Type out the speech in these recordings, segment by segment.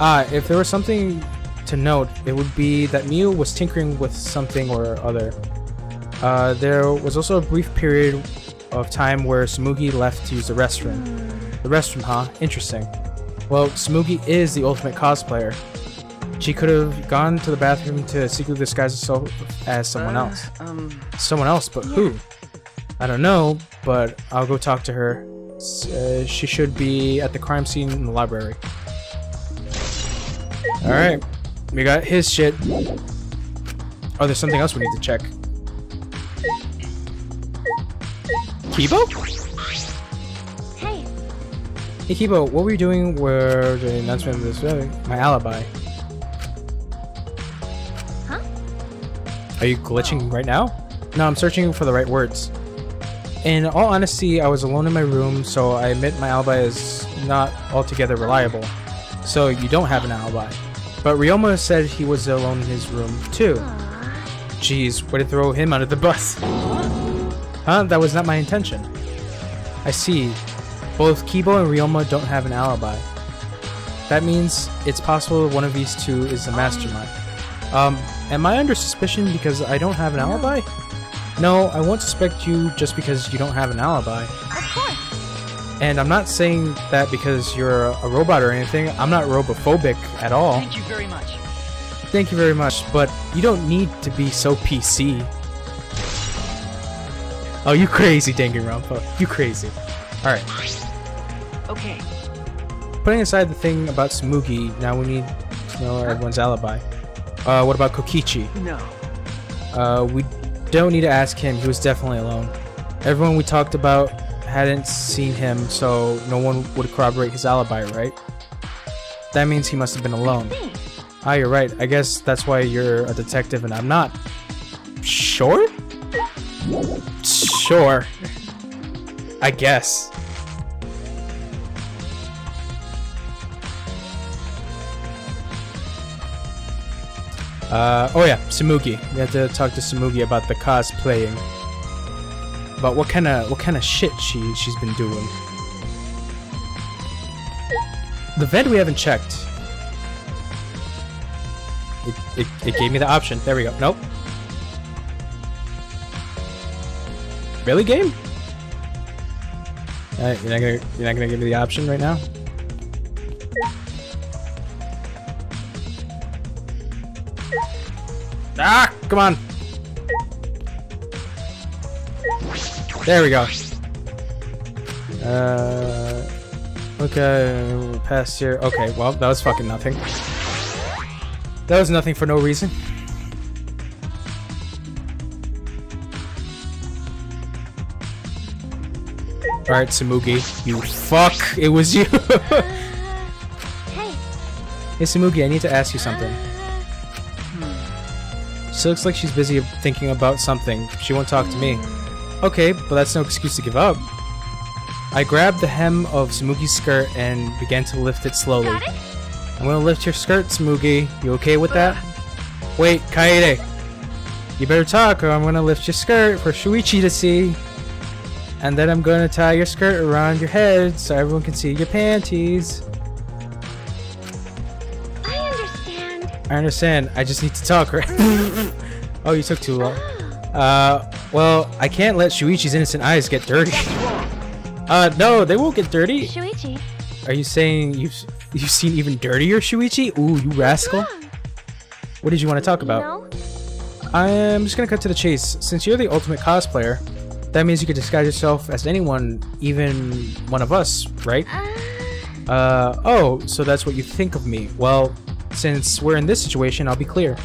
If there was something to note, it would be that Miu was tinkering with something or other. There was also a brief period of time where Tsumugi left to use the restroom. The restroom, huh? Interesting. Well, Tsumugi is the ultimate cosplayer. She could have gone to the bathroom to secretly disguise herself as someone else. Someone else, but who? I don't know, but I'll go talk to her. She should be at the crime scene in the library. Alright, we got his shit. Oh, there's something else we need to check. Kibo? Hey. Hey Kibo, what were you doing where the announcement of this my alibi? Huh? Are you glitching right now? No, I'm searching for the right words. In all honesty, I was alone in my room, so I admit my alibi is not altogether reliable. So you don't have an alibi. But Ryoma said he was alone in his room too. Jeez, way to throw him under the bus. Huh? That was not my intention. I see. Both Kibo and Ryoma don't have an alibi. That means it's possible one of these two is the mastermind. Am I under suspicion because I don't have an alibi? No, I won't suspect you just because you don't have an alibi. Of course. And I'm not saying that because you're a robot or anything. I'm not robophobic at all. Thank you very much. Thank you very much, but you don't need to be so PC. Oh, you crazy, Danganronpa. You crazy. Alright. Okay. Putting aside the thing about Tsumugi, now we need to know everyone's alibi. What about Kokichi? No. We don't need to ask him. He was definitely alone. Everyone we talked about hadn't seen him, so no one would corroborate his alibi, right? That means he must have been alone. Ah, you're right. I guess that's why you're a detective and I'm not. Sure? Sure. I guess. Oh yeah, Tsumugi. We have to talk to Tsumugi about the cosplaying. About what kind of shit she's been doing. The vent we haven't checked. It gave me the option. There we go. Nope. Really, game? You're not gonna give me the option right now? Ah, come on. There we go. Okay, past here. Okay, well, that was fucking nothing. That was nothing for no reason. Alright, Tsumugi. You fuck! It was you! Hey. Hey, Tsumugi, I need to ask you something. She looks like she's busy thinking about something. She won't talk to me. Okay, but that's no excuse to give up. I grabbed the hem of Tsumugi's skirt and began to lift it slowly. Got it? I'm gonna lift your skirt, Tsumugi. You okay with that? Wait, Kaede. You better talk or I'm gonna lift your skirt for Shuichi to see. And then I'm gonna tie your skirt around your head so everyone can see your panties. I understand. I understand. I just need to talk, right? Oh, you took too long. Well, I can't let Shuichi's innocent eyes get dirty. No, they won't get dirty. Shuichi. Are you saying you've seen even dirtier Shuichi? Ooh, you rascal. What did you want to talk about? No? I'm just gonna cut to the chase. Since you're the ultimate cosplayer, that means you can disguise yourself as anyone, even one of us, right? Oh, so that's what you think of me. Well, since we're in this situation, I'll be clear.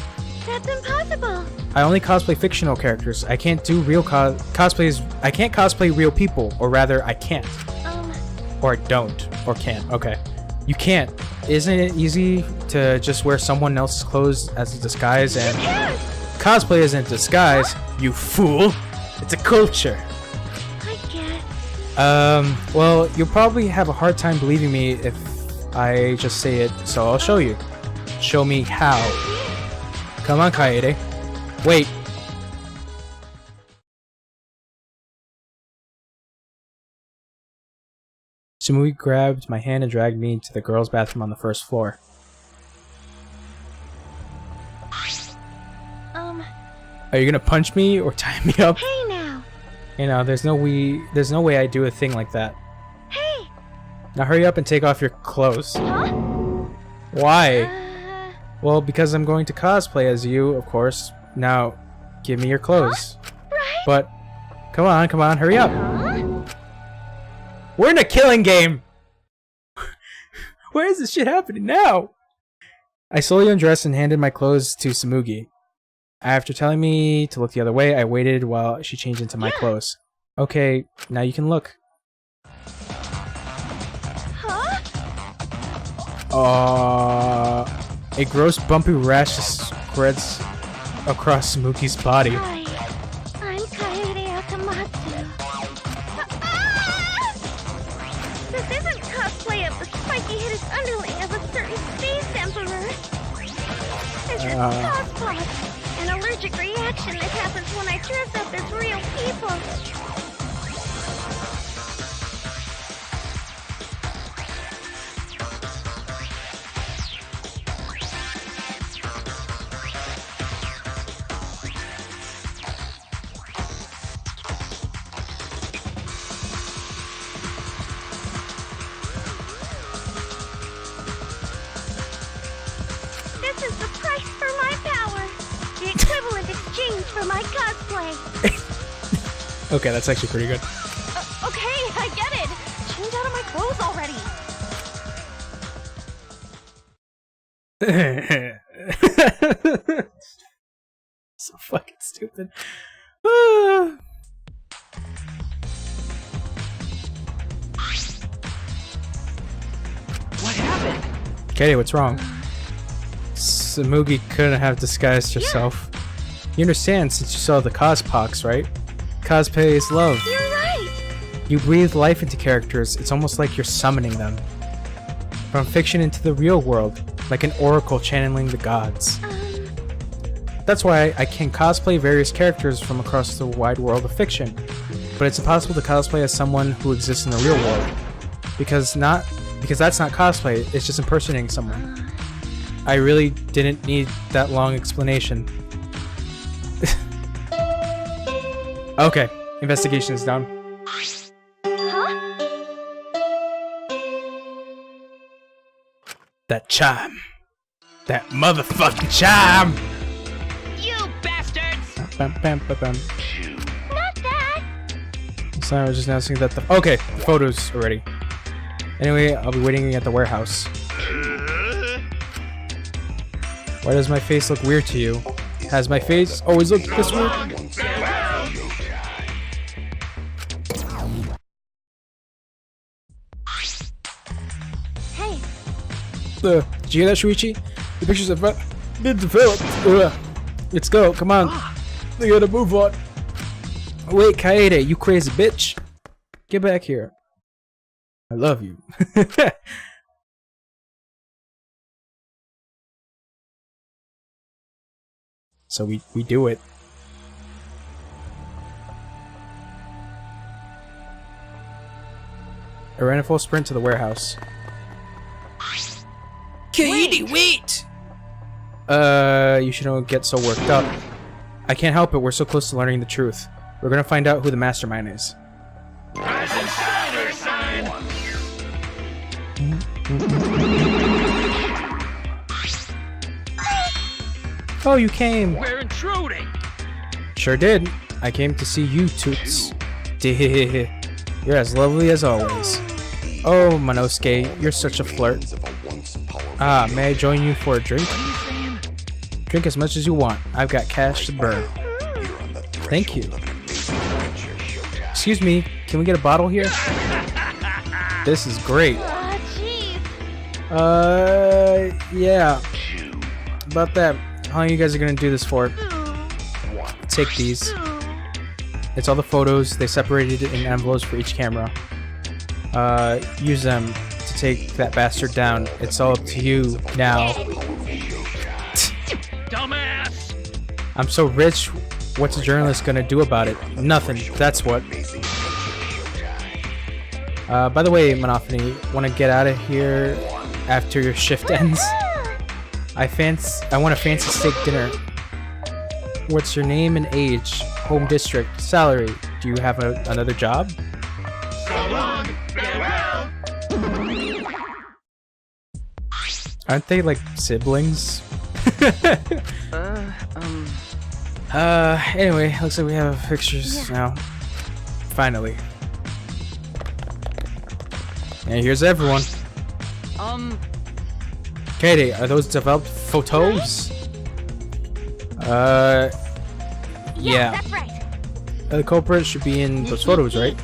That's impossible. I only cosplay fictional characters. I can't do real cosplays. I can't cosplay real people, or rather, I can't. Or I don't, or can't. Okay. You can't. Isn't it easy to just wear someone else's clothes as a disguise and... Cosplay isn't a disguise, you fool! It's a culture! I guess. Well, you'll probably have a hard time believing me if I just say it, so I'll show you. Show me how. Come on, Kaede. Wait. Tsumugi grabbed my hand and dragged me to the girls' bathroom on the first floor. Are you gonna punch me or tie me up? Hey now. You know, there's no way I'd do a thing like that. Hey. Now hurry up and take off your clothes. Huh? Why? Well, because I'm going to cosplay as you, of course. Now, give me your clothes. Right? But, come on, hurry up. Huh? We're in a killing game! Where is this shit happening now? I slowly undressed and handed my clothes to Samugi. After telling me to look the other way, I waited while she changed into my clothes. Okay, now you can look. Huh? A gross bumpy rash spreads across Samugi's body. Hi. I'm Kaede Akamatsu. This isn't cosplay of the spiky-headed underling of a certain space emperor. This is cosplay. An allergic reaction that happens when I dress up as real people. This is the price for my power. The equivalent exchange for my cosplay. Okay, that's actually pretty good. Okay, I get it. Change out of my clothes already. So fucking stupid. Ah. What happened? Katie, what's wrong? Samugi couldn't have disguised herself. You understand since you saw the Cospox, right? Cosplay is love. You're right. You breathe life into characters. It's almost like you're summoning them. From fiction into the real world, like an oracle channeling the gods. That's why I can cosplay various characters from across the wide world of fiction. But it's impossible to cosplay as someone who exists in the real world. Because that's not cosplay, it's just impersonating someone. I really didn't need that long explanation. Okay, investigation is done. Huh? That chime. That motherfucking chime! You bastards! Bam, bam, bam, bam. Not that. So I was just announcing that the okay, the photos are ready. Anyway, I'll be waiting at the warehouse. Why does my face look weird to you? Has my face always looked this weird? Hey. Did you hear that, Shuichi? The pictures have been developed. Let's go, come on. We gotta move on. Wait, Kaede, you crazy bitch. Get back here. I love you. So we do it. I ran a full sprint to the warehouse. Kaede, wait! You shouldn't get so worked up. I can't help it, we're so close to learning the truth. We're gonna find out who the mastermind is. Oh, you came! We're intruding! Sure did. I came to see you, Toots. You're as lovely as always. Oh, Monosuke, you're such a flirt. Ah, may I join you for a drink? Drink as much as you want. I've got cash to burn. Thank you. Excuse me, can we get a bottle here? This is great. Jeez. Yeah. About that. How long you guys are gonna do this for? Take these. It's all the photos. They separated it in envelopes for each camera. Use them to take that bastard down. It's all up to you now. Dumbass! I'm so rich. What's a journalist gonna do about it? Nothing. That's what. By the way, Monophony, wanna get out of here after your shift ends? I want a fancy steak dinner. What's your name and age? Home district? Salary? Do you have another job? So long. Farewell. Aren't they like siblings? Anyway, looks like we have pictures now. Finally. And here's everyone. Katie, are those developed photos? Yeah. That's right. The culprit should be in those photos, right?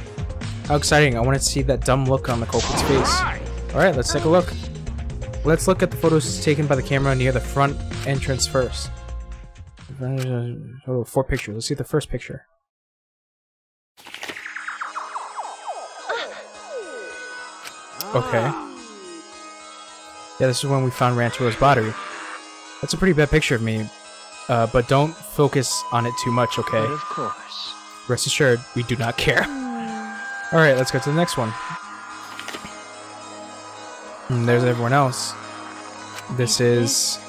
How exciting. I want to see that dumb look on the culprit's face. Alright, let's take a look. Let's look at the photos taken by the camera near the front entrance first. Oh, 4 pictures. Let's see the first picture. Okay. Yeah, this is when we found Ranchero's body. That's a pretty bad picture of me. But don't focus on it too much, okay? But of course. Rest assured, we do not care. Alright, let's go to the next one. And there's everyone else. This is...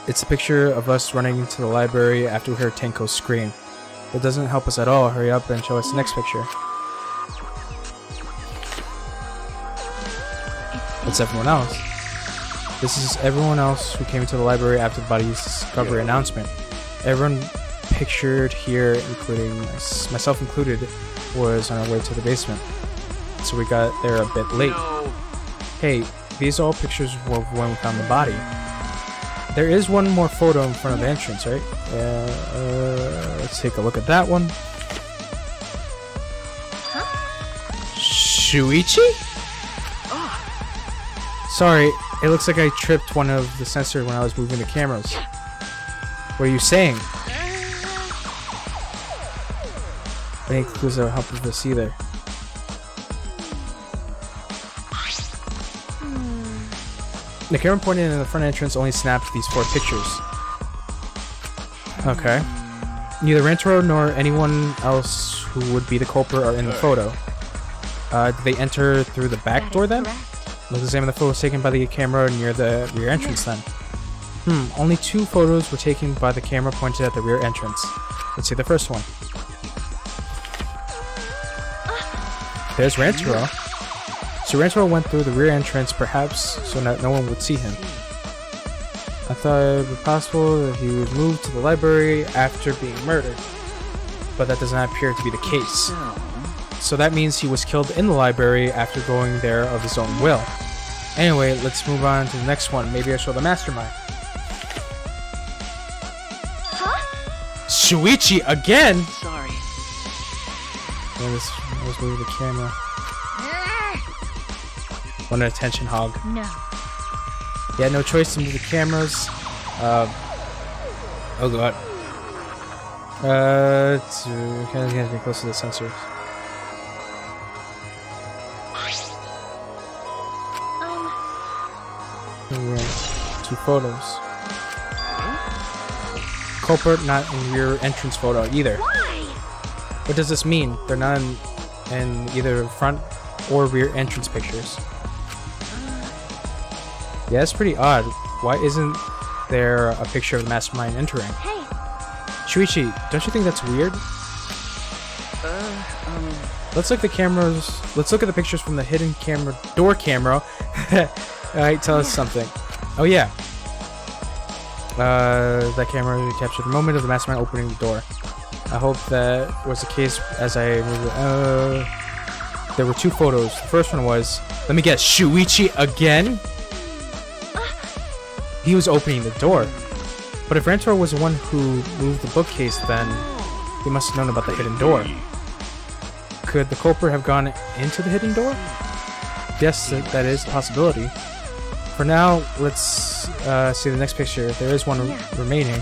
It's a picture of us running into the library after we heard Tenko scream. It doesn't help us at all. Hurry up and show us the next picture. That's everyone else. This is everyone else who came to the library after the body's discovery announcement. Everyone pictured here, including myself included, was on our way to the basement. So we got there a bit late. Hey, these are all pictures of when we found the body. There is one more photo in front of the entrance, right? Let's take a look at that one. Shuichi? Sorry, it looks like I tripped one of the sensors when I was moving the cameras. What are you saying? Any clues that will help us either? The camera pointed in the front entrance only snapped these 4 pictures. Okay. Neither Rentaro nor anyone else who would be the culprit are in the photo. Did they enter through the back door then? Let's examine the photos taken by the camera near the rear entrance then. Only 2 photos were taken by the camera pointed at the rear entrance. Let's see the first one. There's Rantaro. So Rantaro went through the rear entrance, perhaps so that no one would see him. I thought it would be possible that he was moved to the library after being murdered, but that does not appear to be the case. So that means he was killed in the library after going there of his own will. Anyway, let's move on to the next one. Maybe I show the mastermind. Huh? Shuichi again? Sorry. Yeah, this was moving the camera. What an attention hog. No. He had no choice to move the cameras. Oh god. Kind of getting close to the sensors. Right. 2 photos. Culprit not in rear entrance photo either. Why? What does this mean? They're not in either front or rear entrance pictures. Yeah, that's pretty odd. Why isn't there a picture of the mastermind entering? Hey. Shuichi, don't you think that's weird? Let's look at the pictures from the hidden door camera. Alright, tell us something. Oh yeah. That camera captured the moment of the mastermind opening the door. I hope that was the case as I moved. There were 2 photos. The first one was, let me guess, Shuichi again? He was opening the door. But if Rantaro was the one who moved the bookcase, then he must have known about the hidden door. Could the culprit have gone into the hidden door? Yes, that is a possibility. For now, let's see the next picture. There is one remaining.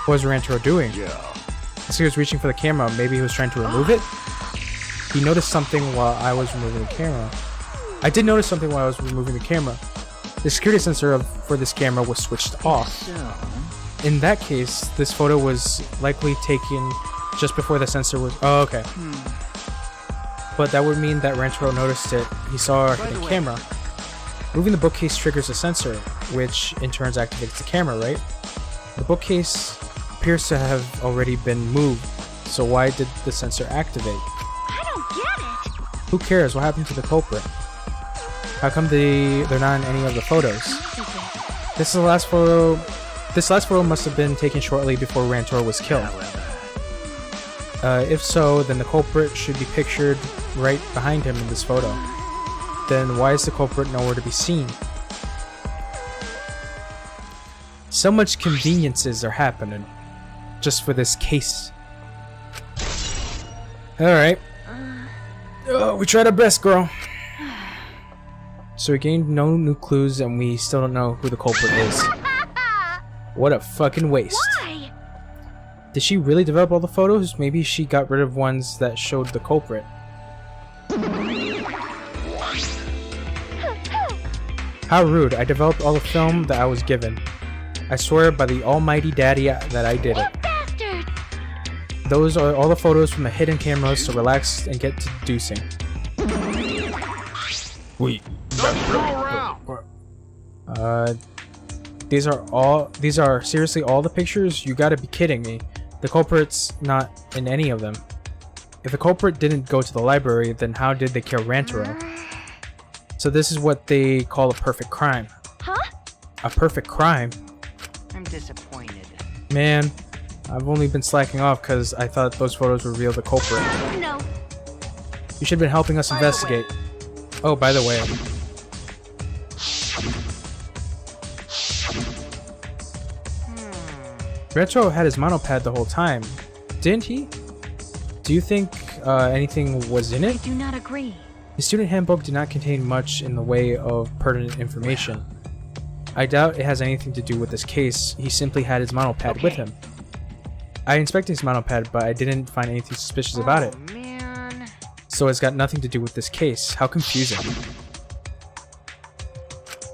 What was Rantaro doing? As he was reaching for the camera, maybe he was trying to remove it? He noticed something while I was removing the camera. I did notice something while I was removing the camera. The security sensor for this camera was switched off. In that case, this photo was likely taken just before the sensor was... Oh, okay. But that would mean that Rantaro noticed it. He saw the camera. Moving the bookcase triggers a sensor, which in turn activates the camera, right? The bookcase appears to have already been moved, so why did the sensor activate? I don't get it. Who cares? What happened to the culprit? How come they're not in any of the photos? This is the last photo. This last photo must have been taken shortly before Rantor was killed. If so, then the culprit should be pictured right behind him in this photo. Then why is the culprit nowhere to be seen? So much conveniences are happening just for this case. Alright. Oh, we tried our best, girl. So we gained no new clues and we still don't know who the culprit is. What a fucking waste. Why? Did she really develop all the photos? Maybe she got rid of ones that showed the culprit. How rude. I developed all the film that I was given. I swear by the almighty daddy that I did it. Bastards! Those are all the photos from the hidden cameras, so relax and get to deducing. Wait. These are seriously all the pictures? You gotta be kidding me. The culprit's not in any of them. If the culprit didn't go to the library, then how did they kill Rantaro? So this is what they call a perfect crime. Huh? A perfect crime? I'm disappointed. Man, I've only been slacking off because I thought those photos revealed the culprit. No. You should have been helping us investigate. Oh, by the way. Retro had his monopad the whole time, didn't he? Do you think anything was in I it? do not agree. His student handbook did not contain much in the way of pertinent information. I doubt it has anything to do with this case. He simply had his monopad with him. I inspected his monopad, but I didn't find anything suspicious about it. Man. So it's got nothing to do with this case. How confusing.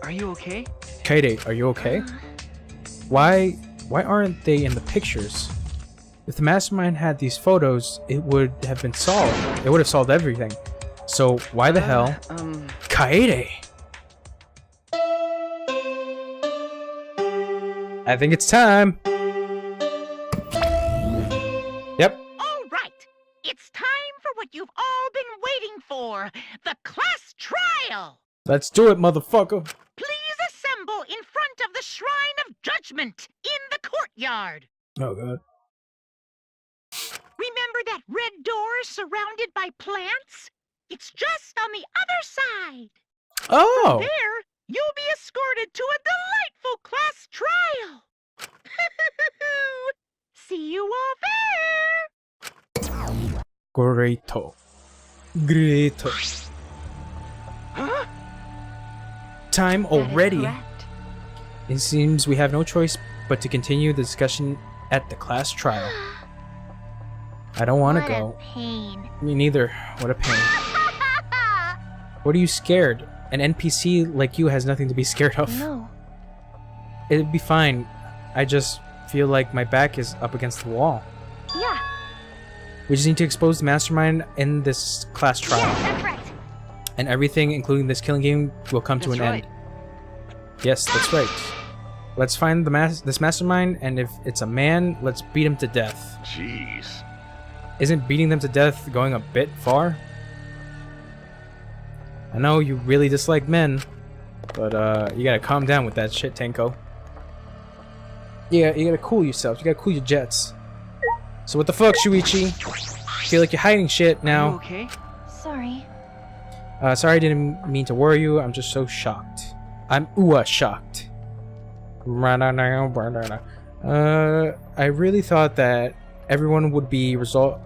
Are you okay? Kaede, are you okay? Why aren't they in the pictures? If the mastermind had these photos, it would have been solved. It would have solved everything. So why the hell? Kaede! I think it's time. Yep. All right. It's time for what you've all been waiting for. The class trial. Let's do it, motherfucker. Please assemble in front of the Shrine of Judgment in the courtyard. Oh, God. Remember that red door surrounded by plants? It's just on the other side. Oh! There, you'll be escorted to a delightful class trial. See you all there. Greato. Greato. Huh? Time already. Correct. It seems we have no choice but to continue the discussion at the class trial. I don't want to What go. a pain. Me neither. What a pain. What are you scared? An NPC like you has nothing to be scared of. No. It'd be fine. I just feel like my back is up against the wall. Yeah. We just need to expose the mastermind in this class trial. Yeah, that's right. And everything, including this killing game, will come to an That's right. end. Yes, that's right. Let's find this mastermind, and if it's a man, let's beat him to death. Jeez. Isn't beating them to death going a bit far? I know you really dislike men, but you gotta calm down with that shit, Tenko. Yeah, you gotta cool yourself. You gotta cool your jets. So what the fuck, Shuichi? Feel like you're hiding shit Are you now. okay? Sorry. Sorry, I didn't mean to worry you. I'm just so shocked. I'm shocked. I really thought that everyone would be resolved.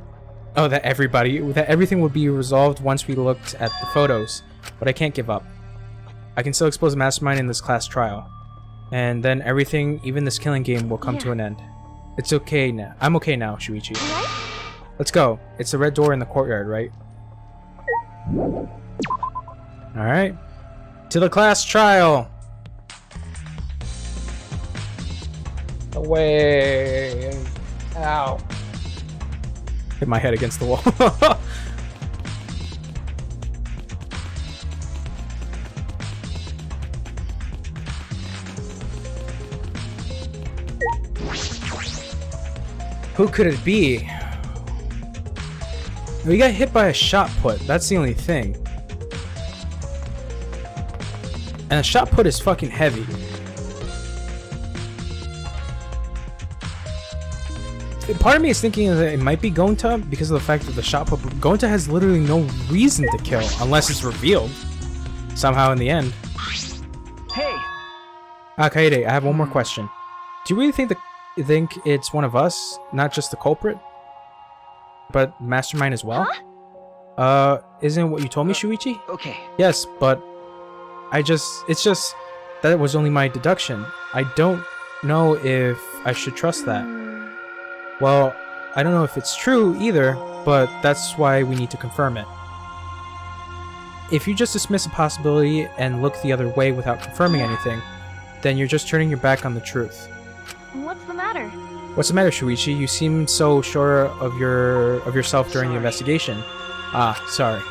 Oh, that everything would be resolved once we looked at the photos. But I can't give up. I can still expose the mastermind in this class trial. And then everything, even this killing game, will come to an end. It's okay now. I'm okay now, Shuichi. What? Let's go. It's the red door in the courtyard, right? Alright. To the class trial! Away! Ow. Hit my head against the wall. Who could it be? We got hit by a shot put. That's the only thing. And a shot put is fucking heavy. Part of me is thinking that it might be Gonta because of the fact that the shot put. Gonta has literally no reason to kill unless it's revealed somehow in the end. Hey! Kaede, I have one more question. Do you really think it's one of us, not just the culprit, but mastermind as well? Huh? Isn't what you told me, Shuichi? Okay. Yes, but it's just that was only my deduction. I don't know if I should trust that. Well, I don't know if it's true either, but that's why we need to confirm it. If you just dismiss a possibility and look the other way without confirming anything, then you're just turning your back on the truth. What's the matter? What's the matter, Shuichi? You seem so sure of yourself during the investigation. Ah, sorry.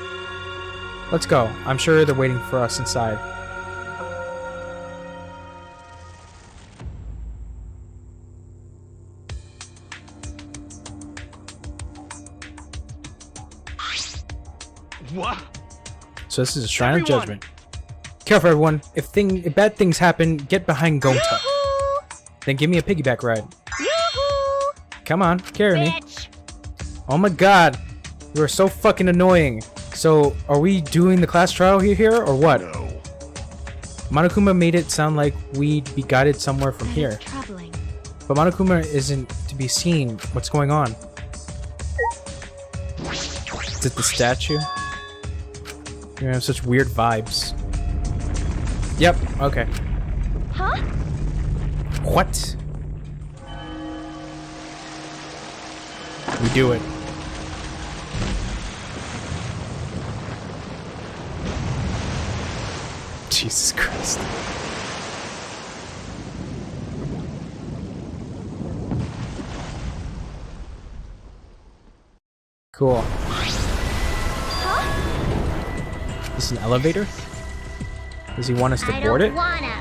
Let's go. I'm sure they're waiting for us inside. What? So this is a shrine of Everyone! judgment. Careful, everyone. If bad things happen, get behind Gonta. Yoo-hoo! Then give me a piggyback ride. Yoo-hoo! Come on, carry me. Bitch! Oh my god. You are so fucking annoying. So, are we doing the class trial here or what? No. Monokuma made it sound like we'd be guided somewhere from here. It's troubling. But Monokuma isn't to be seen. What's going on? Is it the statue? You have such weird vibes. Yep, okay. Huh? What? We do it. Jesus Christ. Cool. Huh? This is an elevator? Does he want us to I board don't it? wanna.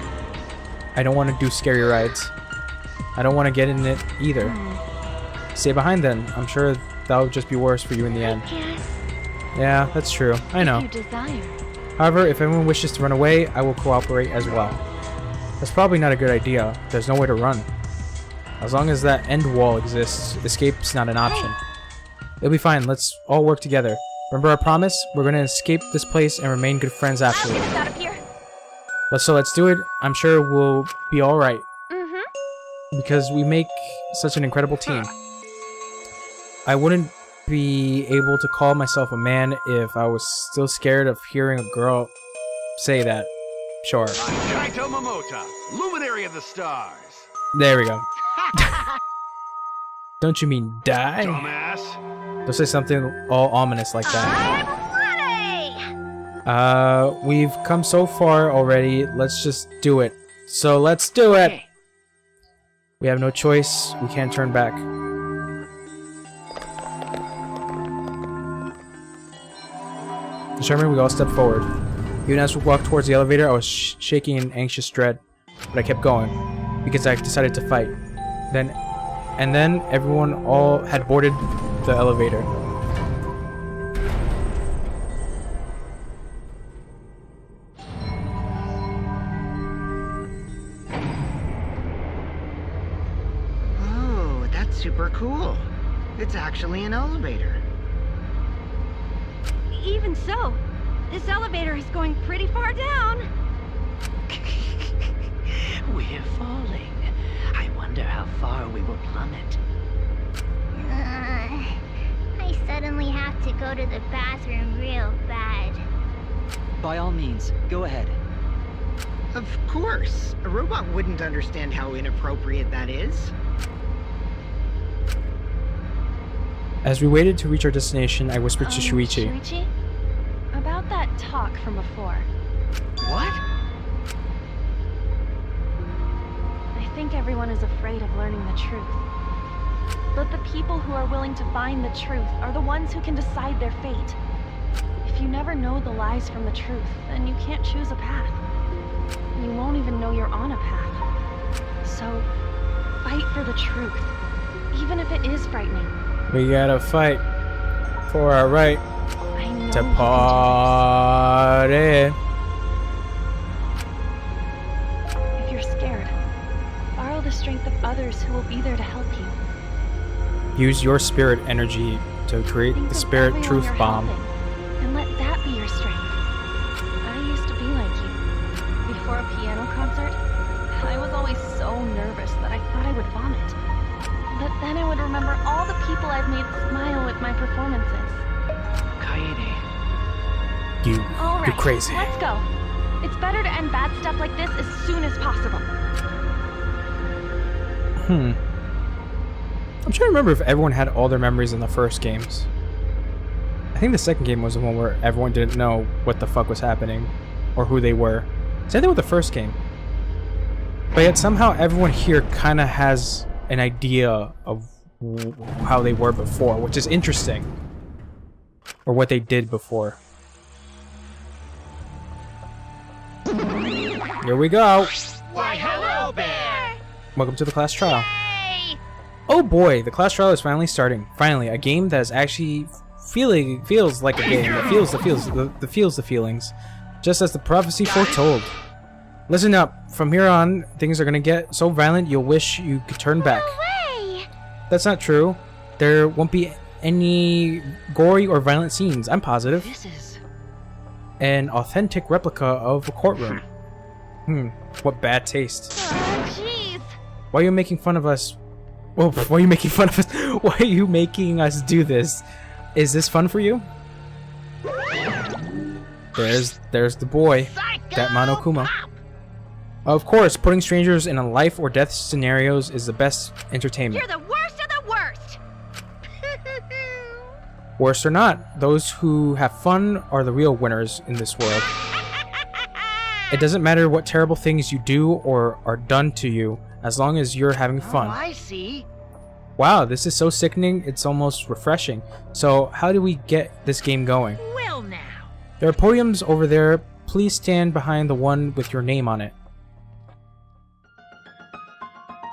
I don't want to do scary rides. I don't want to get in it either. Stay behind then. I'm sure that'll just be worse for you in the end. Yes. Yeah, that's true. I know. If you desire. However, if anyone wishes to run away, I will cooperate as well. That's probably not a good idea. There's nowhere to run. As long as that end wall exists, escape's not an option. It'll be fine. Let's all work together. Remember our promise? We're gonna escape this place and remain good friends I'll afterward. get us out of here. Let's do it. I'm sure we'll be alright. Mm-hmm. Because we make such an incredible team. I wouldn't be able to call myself a man if I was still scared of hearing a girl say that. Sure. I'm Kaito Momota, luminary of the stars. There we go. Don't you mean die? Dumbass. Don't say something all ominous like that. I'm ready. We've come so far already. Let's just do it. So let's do it. Okay. We have no choice. We can't turn back. Determined, we all stepped forward. Even as we walked towards the elevator, I was shaking in anxious dread, but I kept going because I decided to fight. Then everyone all had boarded the elevator. Oh, that's super cool. It's actually an elevator. Even so, this elevator is going pretty far down. We're falling. I wonder how far we will plummet. I suddenly have to go to the bathroom real bad. By all means, go ahead. Of course. A robot wouldn't understand how inappropriate that is. As we waited to reach our destination, I whispered to Shuichi. Shuichi? About that talk from before. What? I think everyone is afraid of learning the truth. But the people who are willing to find the truth are the ones who can decide their fate. If you never know the lies from the truth, then you can't choose a path. You won't even know you're on a path. So, fight for the truth. even if it is frightening. We gotta fight for our right I know to you can do party. this. If you're scared, borrow the strength of others who will be there to help you. Use your spirit energy to create Think the of spirit everyone truth you're bomb. helping, and let that be your strength. I used to be like you. Before a piano concert, I was always so nervous that I thought I would vomit. But then I would remember all the people I've made smile with my performances. Kaede. All You're right, crazy. let's go. It's better to end bad stuff like this as soon as possible. I'm trying to remember if everyone had all their memories in the first games. I think the second game was the one where everyone didn't know what the fuck was happening or who they were. Same thing with the first game. But yet somehow everyone here kind of has an idea of how they were before, which is interesting. Or what they did before. Here we go. Why, hello there! Welcome to the class trial. Hey! Oh boy, the class trial is finally starting. Finally, a game that is actually feels like a game. That feels the feelings, just as the prophecy foretold. Listen up. From here on, things are gonna get so violent you'll wish you could turn back. No way! That's not true. There won't be any gory or violent scenes. I'm positive. This is... An authentic replica of a courtroom. What bad taste. Oh, jeez. Why are you making fun of us? Well, why are you making fun of us? Why are you making us do this? Is this fun for you? There's the boy, that Monokuma. Of course, putting strangers in a life or death scenarios is the best entertainment. You're the worst of the worst! Worse or not, those who have fun are the real winners in this world. It doesn't matter what terrible things you do or are done to you, as long as you're having fun. Oh, I see. Wow, this is so sickening, it's almost refreshing. So, how do we get this game going? Well now. There are podiums over there. Please stand behind the one with your name on it.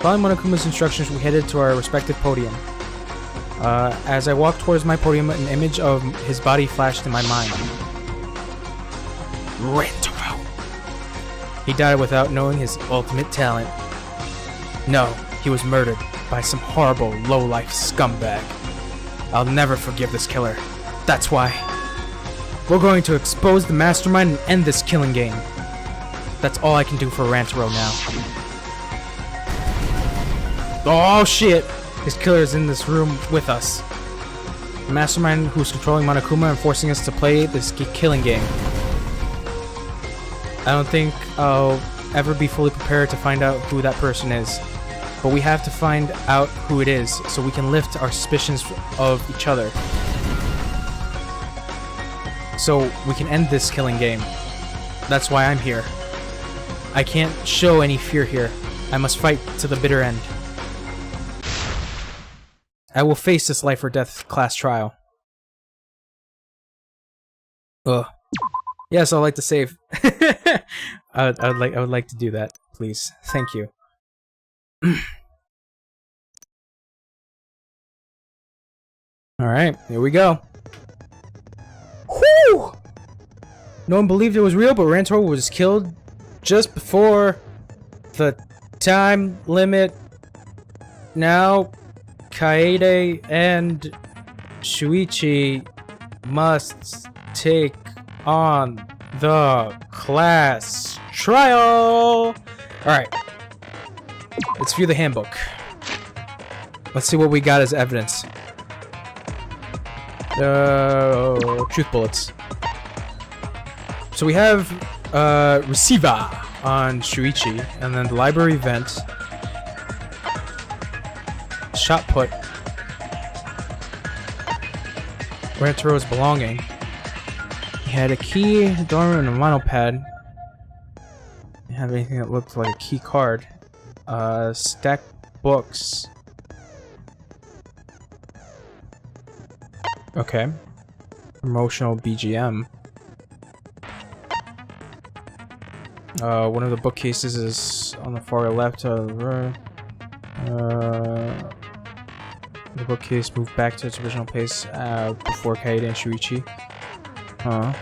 Following Monokuma's instructions, we headed to our respective podium. As I walked towards my podium, an image of his body flashed in my mind. Rentaro. He died without knowing his ultimate talent. No, he was murdered by some horrible, low-life scumbag. I'll never forgive this killer. That's why. We're going to expose the mastermind and end this killing game. That's all I can do for Rantaro now. Oh shit! His killer is in this room with us. The mastermind who's controlling Monokuma and forcing us to play this killing game. I don't think I'll ever be fully prepared to find out who that person is. But we have to find out who it is so we can lift our suspicions of each other. So we can end this killing game. That's why I'm here. I can't show any fear here. I must fight to the bitter end. I will face this life or death class trial. Ugh. Yes, I'd like to save. I would like to do that, please. Thank you. Alright, here we go. Whew! No one believed it was real, but Rantaro was killed just before the time limit. Now, Kaede and Shuichi must take on the class trial. Alright. Let's view the handbook. Let's see what we got as evidence. Truth bullets. So we have receiver on Shuichi, and then the library vent, shot put, Rantaro's belonging. He had a key, a door, and a monopad. Didn't have anything that looked like a key card. Stack books. Okay. Promotional BGM. One of the bookcases is on the far left. The bookcase moved back to its original place before Kaede and Shuichi. Huh.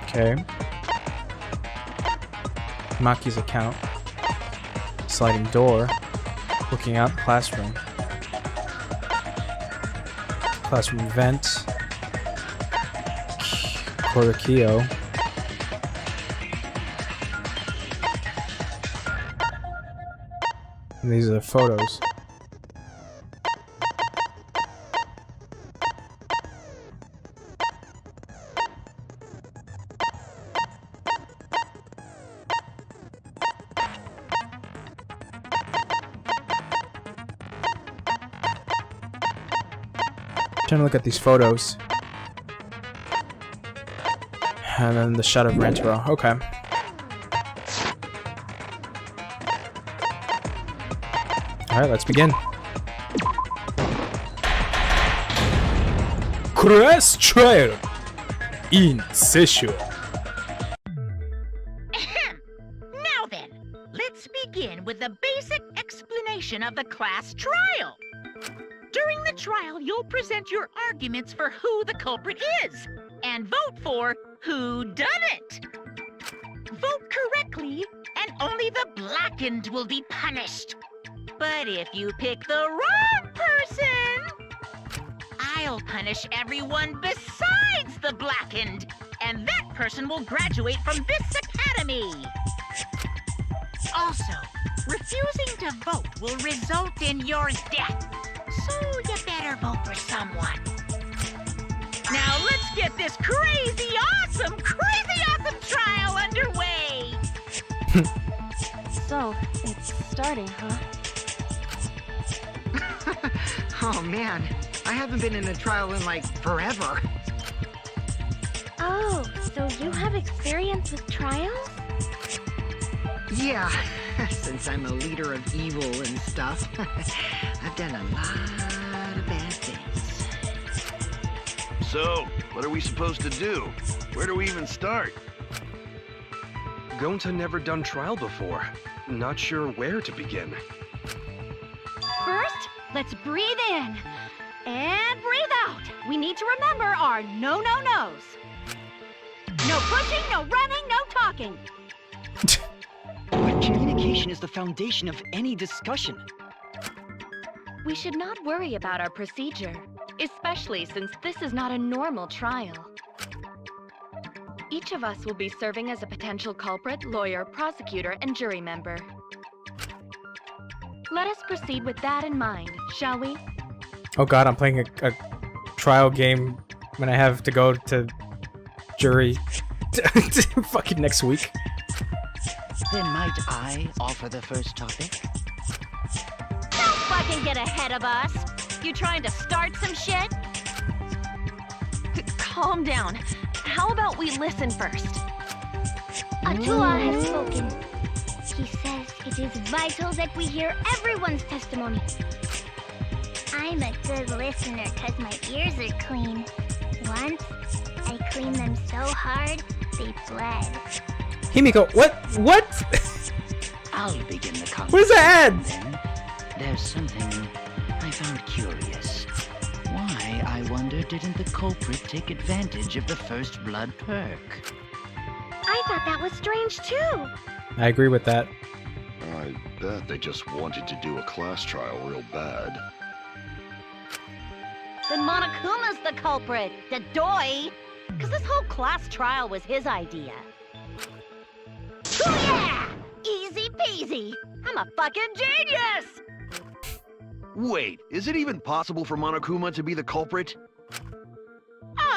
Okay. Maki's account. Sliding door. Looking out classroom. Classroom vent. Korokio. And these are the photos. Trying to look at these photos. And then the shot of Rantaro. Okay. Alright, let's begin. Class trial in session. Now then, let's begin with the basic explanation of the class trial. During the trial, you'll present your arguments for who the culprit is, and vote for who done it. Vote correctly, and only the blackened will be punished. But if you pick the wrong person, I'll punish everyone besides the blackened, and that person will graduate from this academy. Also, refusing to vote will result in your death, so you better vote for someone. Now let's get this crazy awesome trial underway! So, it's starting, huh? Oh man, I haven't been in a trial in like forever. Oh, so you have experience with trials? Yeah, since I'm a leader of evil and stuff, I've done a lot of bad things. So, what are we supposed to do? Where do we even start? Gonta never done trial before. Not sure where to begin. First, let's breathe in. And breathe out. We need to remember our no-no-nos. No pushing, no running, no talking. But communication is the foundation of any discussion. We should not worry about our procedure, especially since this is not a normal trial. Each of us will be serving as a potential culprit, lawyer, prosecutor, and jury member. Let us proceed with that in mind, shall we? Oh god, I'm playing a trial game when I have to go to jury fucking next week. Then might I offer the first topic? Don't fucking get ahead of us! You trying to start some shit? Calm down. How about we listen first? Atua has spoken. He says it is vital that we hear everyone's testimony. I'm a good listener because my ears are clean. Once, I cleaned them so hard, they bled. Himiko, what? I'll begin the conversation. What is that ad? Then there's something I found curious. Why, I wonder, didn't the culprit take advantage of the first blood perk? I thought that was strange too. I agree with that. I bet they just wanted to do a class trial real bad. Then Monokuma's the culprit, the doi! Because this whole class trial was his idea. Oh yeah! Easy peasy! I'm a fucking genius! Wait, is it even possible for Monokuma to be the culprit?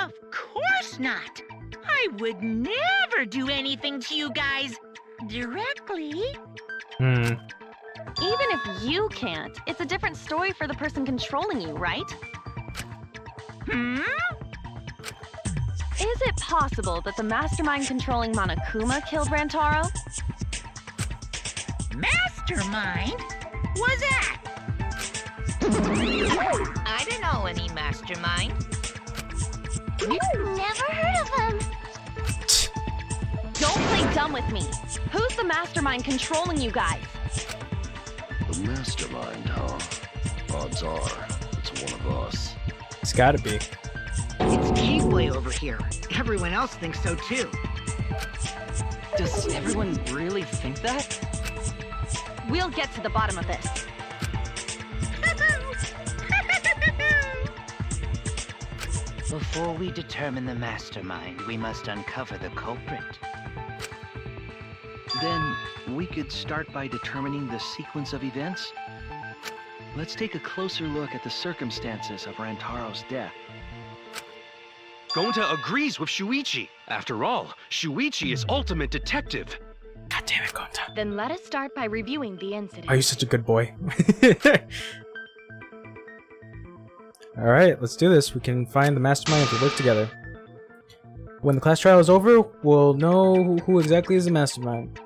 Of course not! I would never do anything to you guys directly. Even if you can't, it's a different story for the person controlling you, right? Is it possible that the mastermind controlling Monokuma killed Rantaro? Mastermind? What's that? I don't know any mastermind. Never heard of him. Don't play dumb with me. Who's the mastermind controlling you guys? The mastermind. mastermind, huh? Odds are, it's one of us. It's gotta be. It's Keyblade over here. Everyone else thinks so too. Does everyone really think that? We'll get to the bottom of this. Before we determine the mastermind, we must uncover the culprit. Then we could start by determining the sequence of events. Let's take a closer look at the circumstances of Rantaro's death. Gonta agrees with Shuichi. After all, Shuichi is ultimate detective. God damn it, Gonta. Then let us start by reviewing the incident. Are you such a good boy? Alright, let's do this. We can find the mastermind if we work together. When the class trial is over, we'll know who exactly is the mastermind.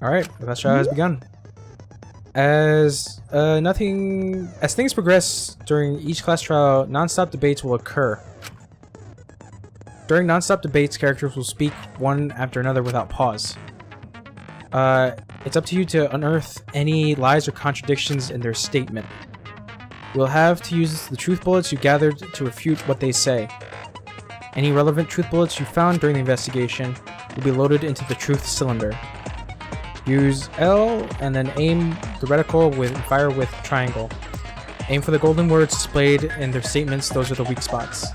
Alright, the class trial has begun. As things progress during each class trial, non-stop debates will occur. During non-stop debates, characters will speak one after another without pause. It's up to you to unearth any lies or contradictions in their statement. You'll have to use the truth bullets you gathered to refute what they say. Any relevant truth bullets you found during the investigation will be loaded into the truth cylinder. Use L and then aim the reticle with fire with triangle. Aim for the golden words displayed in their statements. Those are the weak spots.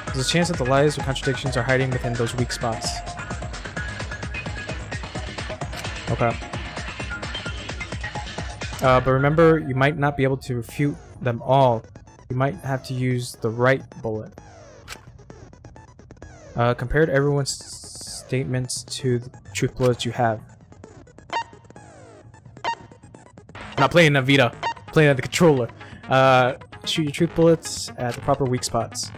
There's a chance that the lies or contradictions are hiding within those weak spots. Okay. But remember, you might not be able to refute them all. You might have to use the right bullet. Compare everyone's statements to the truth bullets you have. I'm not playing on Vita, I'm playing on the controller. Shoot your truth bullets at the proper weak spots.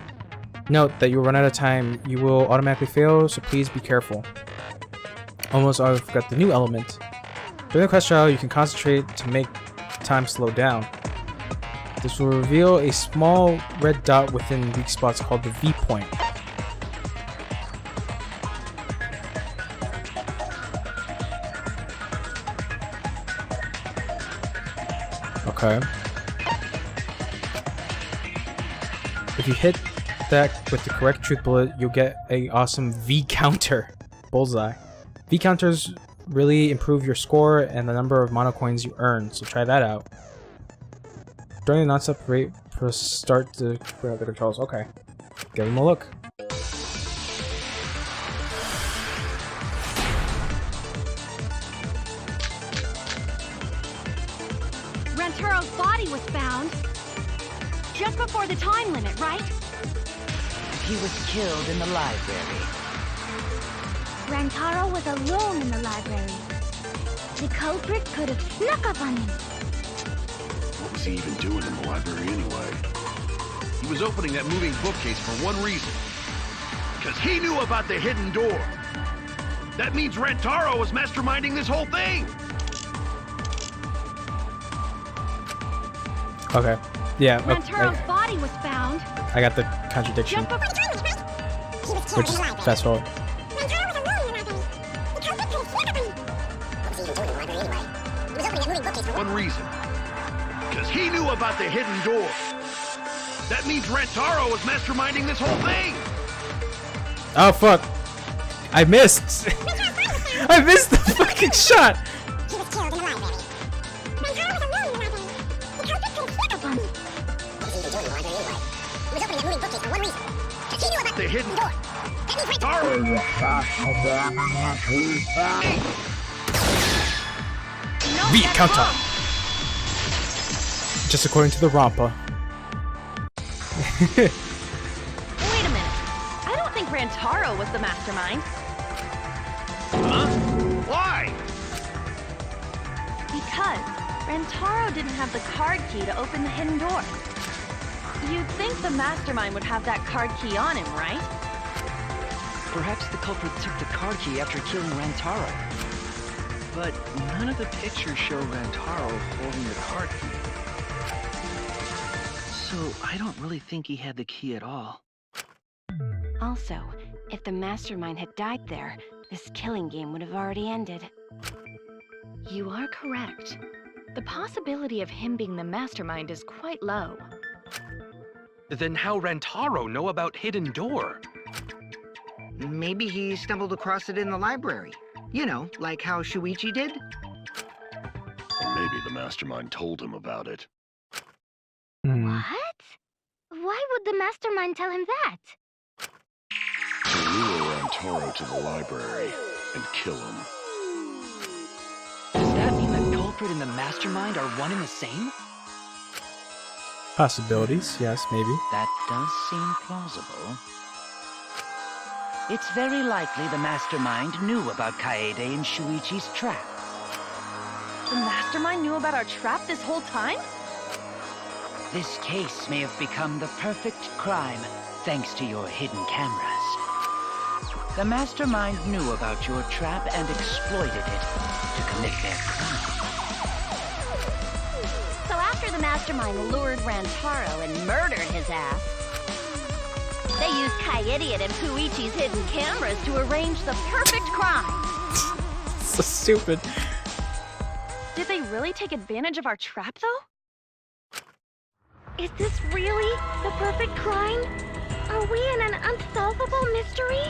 Note that you will run out of time. You will automatically fail, so please be careful. Almost I forgot the new element. During the quest trial, you can concentrate to make time slow down. This will reveal a small red dot within weak spots called the V point. Okay. If you hit that with the correct truth bullet, you'll get a awesome V counter. Bullseye. V counters really improve your score and the number of mono coins you earn, so try that out. During the non-stop rate, press start to grab the controls. Okay. Give them a look. Rantaro's body was found just before the time limit, right? He was killed in the library. Rantaro was alone in the library. The culprit could have snuck up on him. What was he even doing in the library anyway? He was opening that moving bookcase for one reason. Because he knew about the hidden door. That means Rantaro was masterminding this whole thing! Okay. Yeah. Rantaro's body was found. I got the contradiction. Which is fast forward. One reason. Because he knew about the hidden door. That means Rantaro was masterminding this whole thing! Oh fuck! I missed! I missed the fucking shot! He was killed in the library. Rantaro was alone in the library. The culprit could have snuck up on him. What was he even doing in the library anyway? He was opening that moving bookcase for one reason. Because he knew about The hidden door. That means Rantaro... V counter! Just according to the Rampa. Wait a minute. I don't think Rantaro was the mastermind. Huh? Why? Because Rantaro didn't have the card key to open the hidden door. You'd think the mastermind would have that card key on him, right? Perhaps the culprit took the card key after killing Rantaro. But none of the pictures show Rantaro holding the card key. So I don't really think he had the key at all. Also, if the mastermind had died there, this killing game would have already ended. You are correct. The possibility of him being the mastermind is quite low. Then how Rantaro know about Hidden Door? Maybe he stumbled across it in the library. You know, like how Shuichi did? Maybe the mastermind told him about it. What? Why would the mastermind tell him that? To lure Rantaro to the library and kill him. Does that mean the culprit and the mastermind are one and the same? Possibilities, yes, maybe. That does seem plausible. It's very likely the mastermind knew about Kaede and Shuichi's trap. The mastermind knew about our trap this whole time? This case may have become the perfect crime thanks to your hidden cameras. The mastermind knew about your trap and exploited it to commit their crime. So after the mastermind lured Rantaro and murdered his ass, they used Kaede and Puichi's hidden cameras to arrange the perfect crime. So stupid. Did they really take advantage of our trap, though? Is this really the perfect crime? Are we in an unsolvable mystery?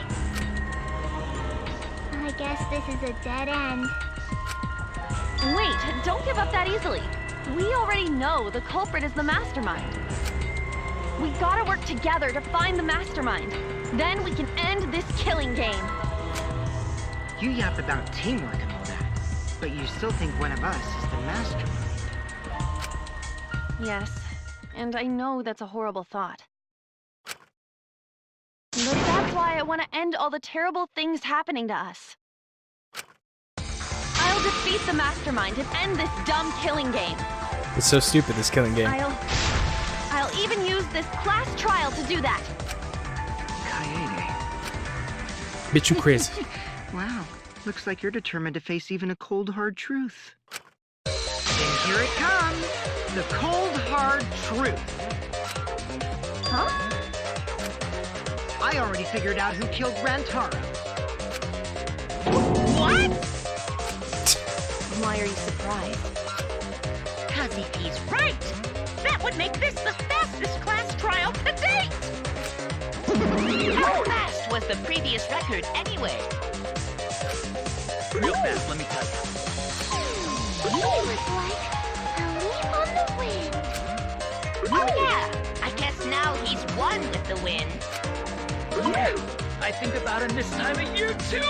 I guess this is a dead end. Wait, don't give up that easily. We already know the culprit is the mastermind. We gotta work together to find the mastermind. Then we can end this killing game. You yap about teamwork and all that, but you still think one of us is the mastermind. Yes, and I know that's a horrible thought. But that's why I want to end all the terrible things happening to us. I'll defeat the mastermind and end this dumb killing game. It's so stupid, this killing game. I'll even use this class trial to do that. Kaede. Bit you crazy. Wow, looks like you're determined to face even a cold, hard truth. And here it comes, the cold, hard truth. Huh? I already figured out who killed Rantaro. What? Why are you surprised? Because if he's right, that would make this the fastest class trial to date! How fast was the previous record anyway? Real fast, let me tell you. It was like a leaf on the wind. Oh yeah, I guess now he's one with the wind. Yeah, I think about him this time of year too.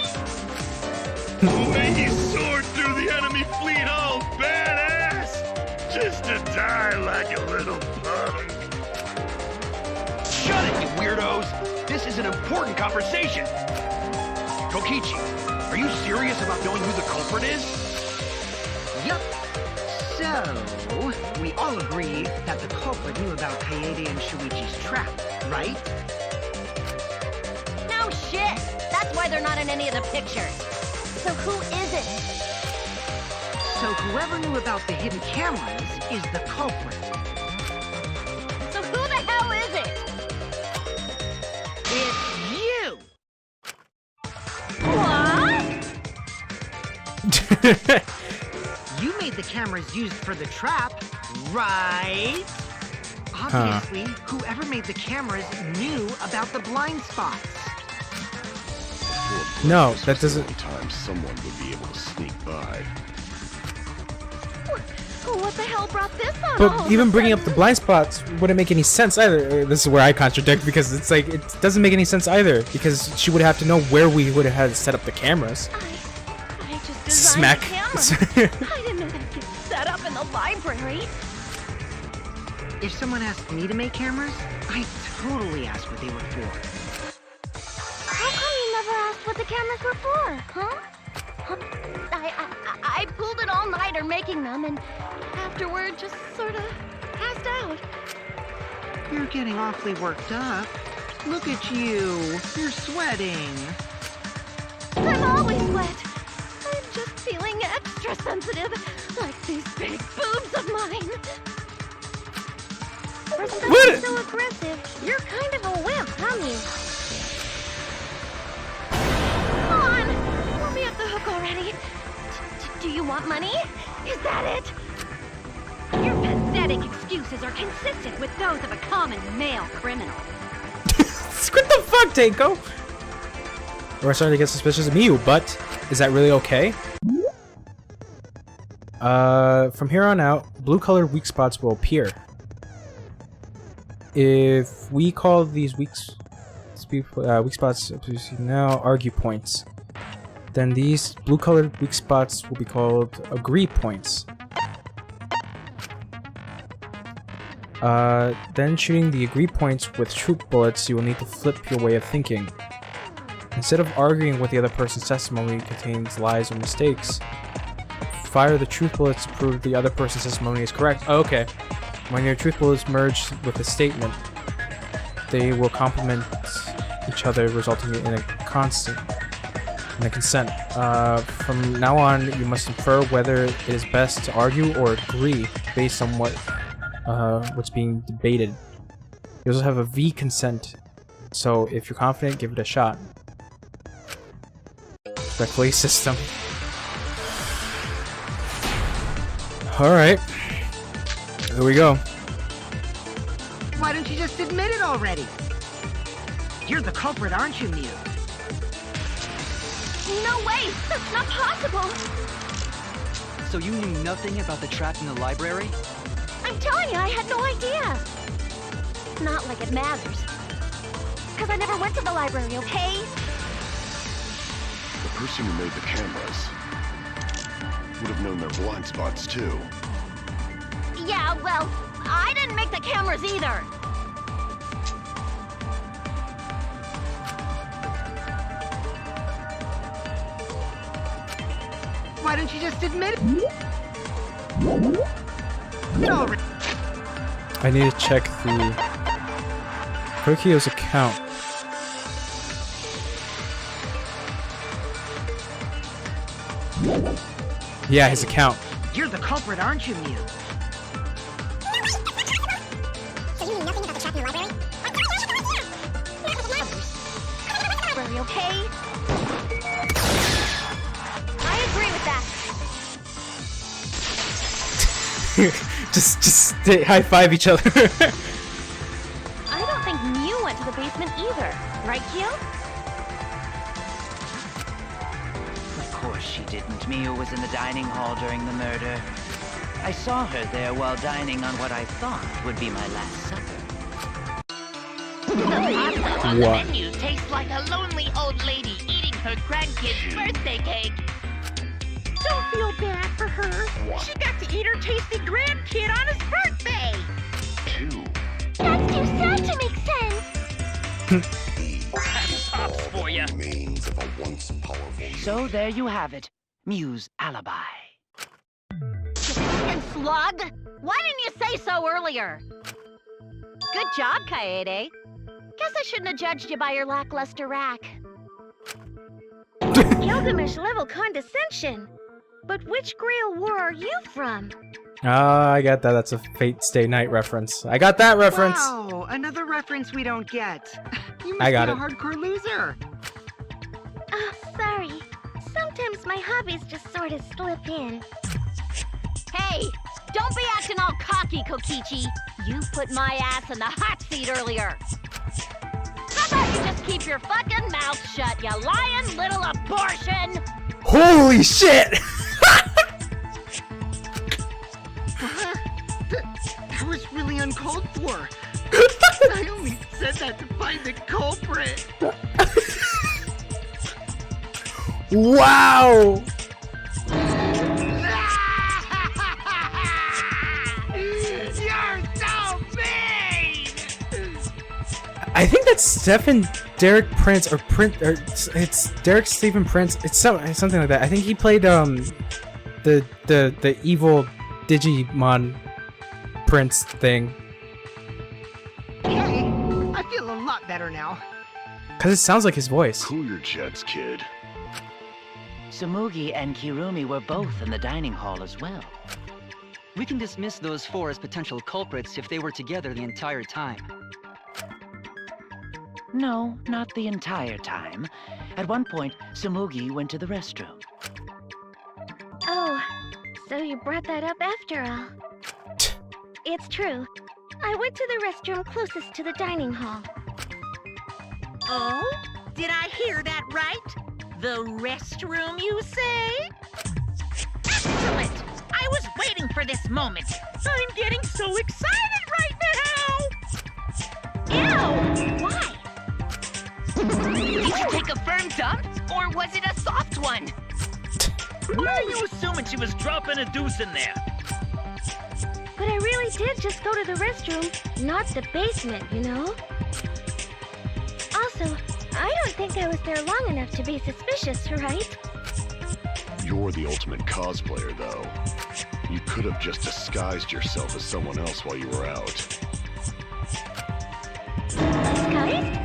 The way he soared through the enemy fleet, all badass! Just to die like a little punk. Shut it, you weirdos! This is an important conversation. Kokichi, are you serious about knowing who the culprit is? Yup. So, we all agree that the culprit knew about Kaede and Shuichi's trap, right? No shit! That's why they're not in any of the pictures. So who is it? So whoever knew about the hidden cameras is the culprit. So who the hell is it? It's you! What? You made the cameras used for the trap, right? Obviously, whoever made the cameras knew about the blind spots. No, that doesn't. Sometimes someone would be able to sneak by. What the hell brought this on? But even bringing up the blind spots wouldn't make any sense either. This is where I contradict, because it's like, it doesn't make any sense either, because she would have to know where we would have had to set up the cameras. I just designed Smack. the cameras. I didn't know they'd get set up in the library. If someone asked me to make cameras, I'd totally ask what they were for. How come you never asked what the cameras were for, huh? I pulled an all-nighter making them, and afterward just sort of passed out. You're getting awfully worked up. Look at you. You're sweating. I'm always wet. I'm just feeling extra sensitive, like these big boobs of mine. For someone so aggressive, you're kind of a wimp, honey. Come on, let me off the hook already. Do you want money? Is that it? pathetic excuses are consistent with those of a common male criminal. What the fuck, Teiko? We're starting to get suspicious of Miyu, but is that really okay? From here on out, blue-colored weak spots will appear. If we call these weak spots now argue points, then these blue-colored weak spots will be called agree points. Then shooting the agree points with truth bullets, you will need to flip your way of thinking. Instead of arguing with the other person's testimony contains lies or mistakes, fire the truth bullets to prove the other person's testimony is correct. Oh, okay. When your truth bullets merge with a statement, they will complement each other, resulting in a consent. From now on, you must infer whether it is best to argue or agree based on what's being debated. You also have a V consent, so if you're confident, give it a shot. Respectfully, system. Alright. Here we go. Why don't you just admit it already? You're the culprit, aren't you, Miyu? No way! That's not possible! So you knew nothing about the trap in the library? I'm telling you, I had no idea! Not like it matters. Because I never went to the library, okay? The person who made the cameras would have known their blind spots too. Yeah, well, I didn't make the cameras either! Why don't you just admit it? I need to check the Tokyo's account. Yeah, his account. You're the culprit, aren't you, Miyu? So you knew nothing about the trap in the library? Library, okay? I agree with that. just high five each other. I don't think Miyu went to the basement either, right, Kyo? Of course she didn't. Miyu was in the dining hall during the murder. I saw her there while dining on what I thought would be my last supper. The pasta on the What? menu tastes like a lonely old lady eating her grandkid's birthday cake. Don't feel bad for her. She got to eat her tasty grandkid on his birthday. That's too sad to make sense! That's tops for ya. Remains of a once powerful. So there you have it. Miyu's alibi. And slug? Why didn't you say so earlier? Good job, Kaede. Guess I shouldn't have judged you by your lackluster rack. Gilgamesh-level condescension. But which Grail War are you from? I got that. That's a Fate Stay Night reference. I got that reference. Wow, another reference we don't get. You must I got be it. a hardcore loser. Oh, sorry. Sometimes my hobbies just sort of slip in. Hey, don't be acting all cocky, Kokichi. You put my ass in the hot seat earlier. How about you just keep your fucking mouth shut, you lying little abortion? Holy shit! That was really uncalled for. I only said that to find the culprit. Wow! You're so mean! I think that's Stephen Derek Prince or it's Derek Stephen Prince. It's something like that. I think he played the evil Digimon Prince thing. Hey, I feel a lot better now. Cause it sounds like his voice. Cool your jets, kid. Sumugi and Kirumi were both in the dining hall as well. We can dismiss those four as potential culprits if they were together the entire time. No, not the entire time. At one point, Sumugi went to the restroom. Oh, so you brought that up after all. it's true. I went to the restroom closest to the dining hall. Oh? Did I hear that right? The restroom, you say? Excellent! I was waiting for this moment. I'm getting so excited right now! Ew! Why? Did you take a firm dump, or was it a soft one? Why are you assuming she was dropping a deuce in there? But I really did just go to the restroom, not the basement, you know? Also, I don't think I was there long enough to be suspicious, right? You're the ultimate cosplayer, though. You could have just disguised yourself as someone else while you were out. Disguised?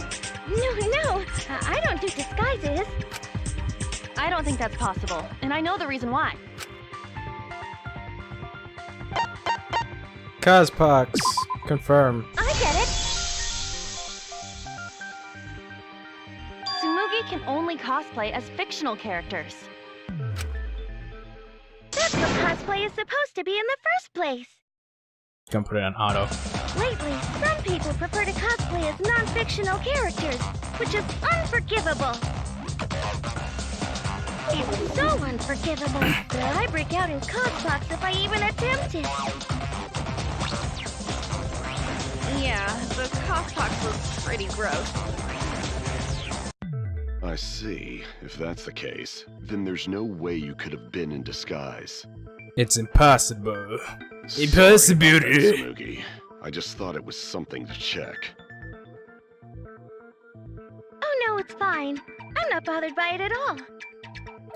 No, I don't do disguises. I don't think that's possible, and I know the reason why. Cospox. Confirm. I get it. Tsumugi can only cosplay as fictional characters. That's what cosplay is supposed to be in the first place. Gonna put it on auto. Lately, some people prefer to cosplay as non-fictional characters, which is unforgivable. It's so unforgivable that I break out in Cospox if I even attempt it. Yeah, the Cospox was pretty gross. I see. If that's the case, then there's no way you could have been in disguise. It's impossible. Sorry Impossible. about that, Tsumugi. I just thought it was something to check. Oh no, it's fine. I'm not bothered by it at all.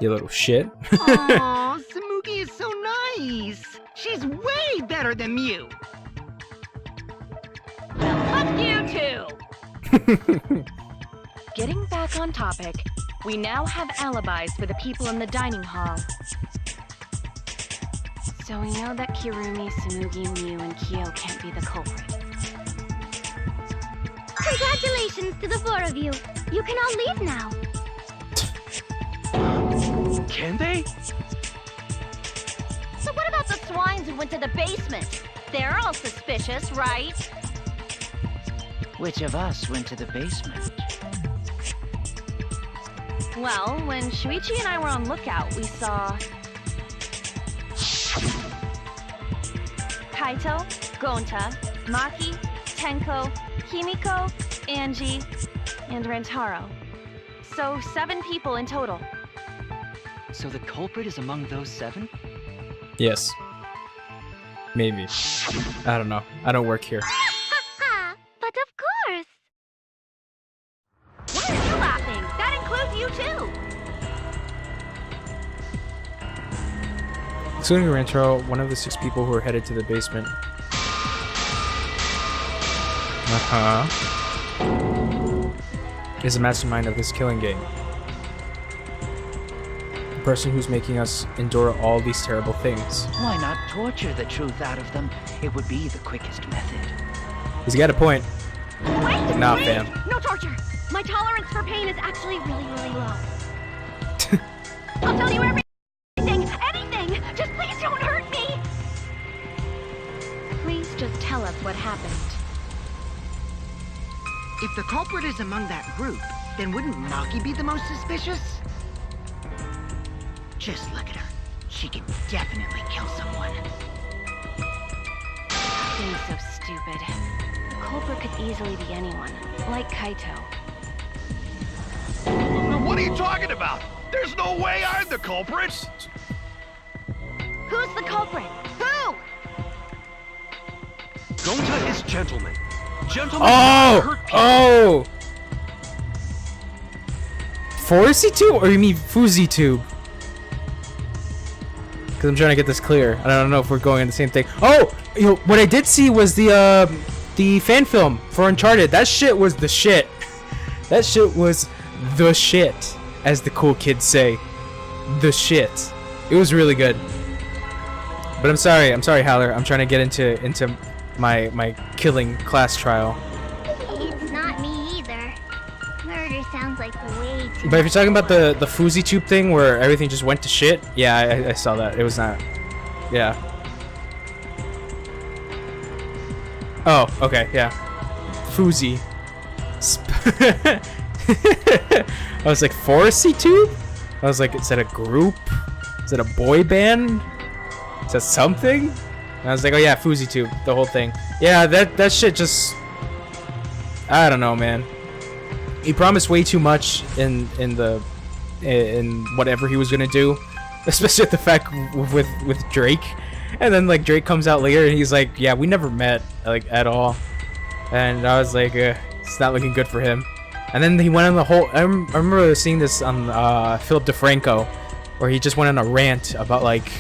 You little shit. Aw, Tsumugi is so nice. She's way better than Mew. Well, fuck you too! Getting back on topic, we now have alibis for the people in the dining hall. So we know that Kirumi, Tsumugi, Mew, and Kyo can't be the culprit. Congratulations to the four of you. You can all leave now. Can they? So what about the swines who went to the basement? They're all suspicious, right? Which of us went to the basement? Well, when Shuichi and I were on lookout, we saw Kaito, Gonta, Maki, Tenko, Himiko, Angie, and Rantaro. So 7 people in total. So the culprit is among those 7? Yes. Maybe. I don't know. I don't work here. But of course. Why are you laughing? That includes you too! Excluding Rantaro, one of the 6 people who are headed to the basement. Is the mastermind of this killing game. The person who's making us endure all these terrible things. Why not torture the truth out of them? It would be the quickest method. He's got a point. Wait, But nah, wait! fam. No torture! My tolerance for pain is actually really, really low. I'll tell you everything! Anything! Just please don't hurt me! Please just tell us what happened. If the culprit is among that group, then wouldn't Maki be the most suspicious? Just look at her. She can definitely kill someone. Being so stupid. The culprit could easily be anyone, like Kaito. What are you talking about? There's no way I'm the culprit! Who's the culprit? Who? Gonta is gentleman. Gentlemen Oh! Oh! Forcy tube? Or you mean Fuzzy tube? Because I'm trying to get this clear. I don't know if we're going in the same thing. Oh! You know, what I did see was the fan film for Uncharted. That shit was the shit. That shit was the shit, as the cool kids say. The shit. It was really good. But I'm sorry, Howler. I'm trying to get into my killing class trial. It's not me either. Murder sounds like way too But if you're talking about the Fuzzy tube thing where everything just went to shit, yeah, I saw that. It was not. Yeah. Oh, okay, yeah. Fuzi. I was like, Forestry Tube? I was like, is that a group? Is it a boy band? Is that something? And I was like, oh yeah, Fuzi Tube, the whole thing. Yeah, that shit just... I don't know, man. He promised way too much in whatever he was gonna do, especially the fact with Drake. And then like Drake comes out later and he's like, yeah, we never met like at all. And I was like, it's not looking good for him. And then he went on the whole. I remember seeing this on Philip DeFranco, where he just went on a rant about like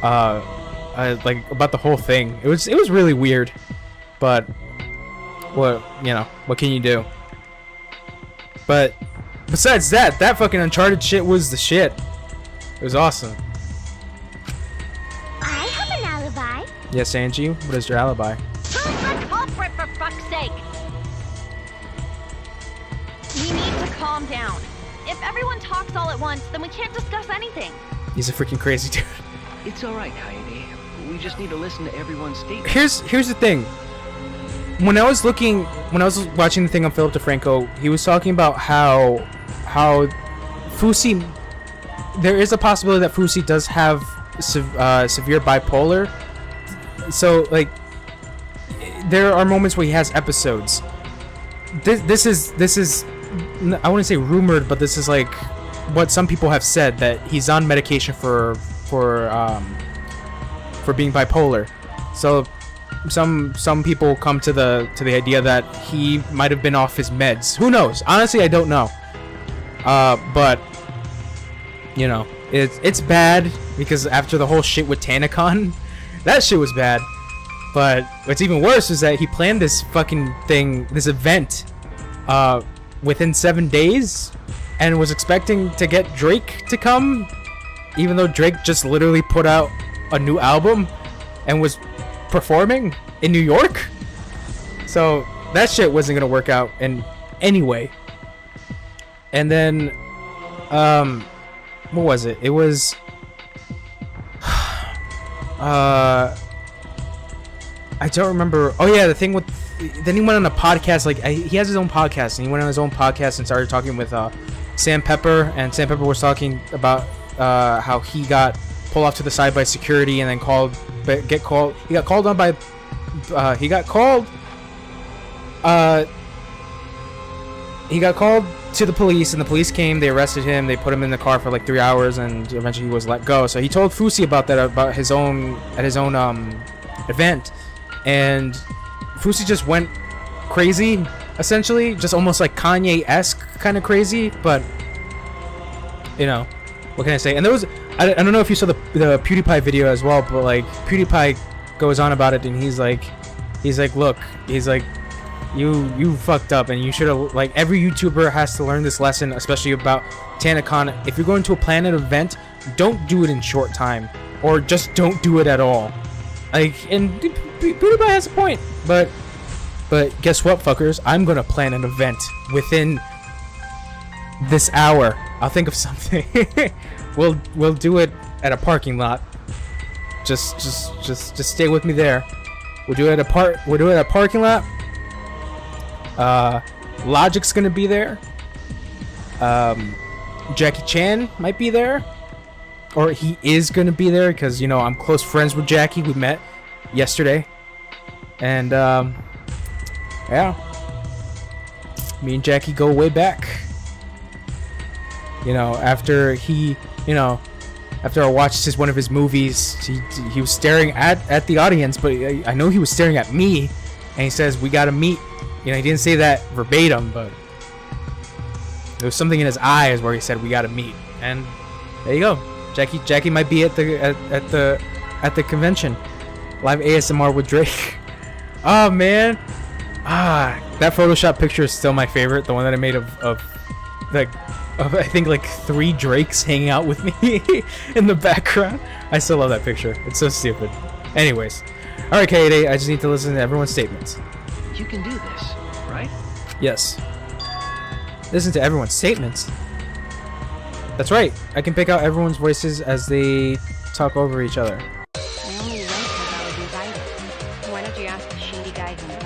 about the whole thing. It was really weird, but what can you do? But besides that fucking Uncharted shit was the shit. It was awesome. I have an alibi. Yes, Angie. What is your alibi? Who's the culprit, for fuck's sake? We need to calm down. If everyone talks all at once, then we can't discuss anything. He's a freaking crazy dude. It's alright, Kaede. We just need to listen to everyone's statement. Here's the thing. When I was watching the thing on Philip DeFranco, he was talking about how Fusi, there is a possibility that Fusi does have severe bipolar. So like, there are moments where he has episodes. This is I wouldn't say rumored, but this is like what some people have said, that he's on medication for being bipolar. So some people come to the idea that he might have been off his meds. Who knows? Honestly, I don't know. But you know, it's bad because after the whole shit with Tanacon, that shit was bad. But what's even worse is that he planned this fucking thing, this event, within 7 days, and was expecting to get Drake to come, even though Drake just literally put out a new album and was performing in New York. So that shit wasn't gonna work out in any way. And then, what was it? It was, I don't remember. Oh yeah, the thing with, then he went on a podcast, like he has his own podcast, and he went on his own podcast and started talking with Sam Pepper, and Sam Pepper was talking about how he got pulled off to the side by security and then he got called to the police, and the police came, they arrested him, they put him in the car for like 3 hours, and eventually he was let go. So he told Fusi about that, about his own event, and Fusi just went crazy, essentially, just almost like Kanye-esque kind of crazy. But you know, what can I say? And there was, I don't know if you saw the PewDiePie video as well, but like PewDiePie goes on about it, and he's like look, he's like, you fucked up, and you should have, like, every YouTuber has to learn this lesson, especially about Tanacon. If you're going to a planned event, don't do it in short time, or just don't do it at all. Like, and PewDiePie has a point, but guess what, fuckers? I'm gonna plan an event within this hour. I'll think of something. We'll do it at a parking lot. Just stay with me there. We'll do it at a parking lot. Logic's gonna be there. Jackie Chan might be there, or he is gonna be there, because you know I'm close friends with Jackie. We met yesterday, and yeah, me and Jackie go way back. You know, after I watched one of his movies, he was staring at the audience, but I know he was staring at me, and he says, "We gotta meet." You know, he didn't say that verbatim, but there was something in his eyes where he said, "We gotta meet." And there you go. Jackie might be at the convention. Live ASMR with Drake. Oh man, that Photoshop picture is still my favorite. The one that I made of I think like 3 Drakes hanging out with me in the background. I still love that picture. It's so stupid. Anyways, all right, Kaede, I just need to listen to everyone's statements. You can do this, right? Yes. Listen to everyone's statements. That's right. I can pick out everyone's voices as they talk over each other. I only went because I was invited. Why don't you ask the shady guy who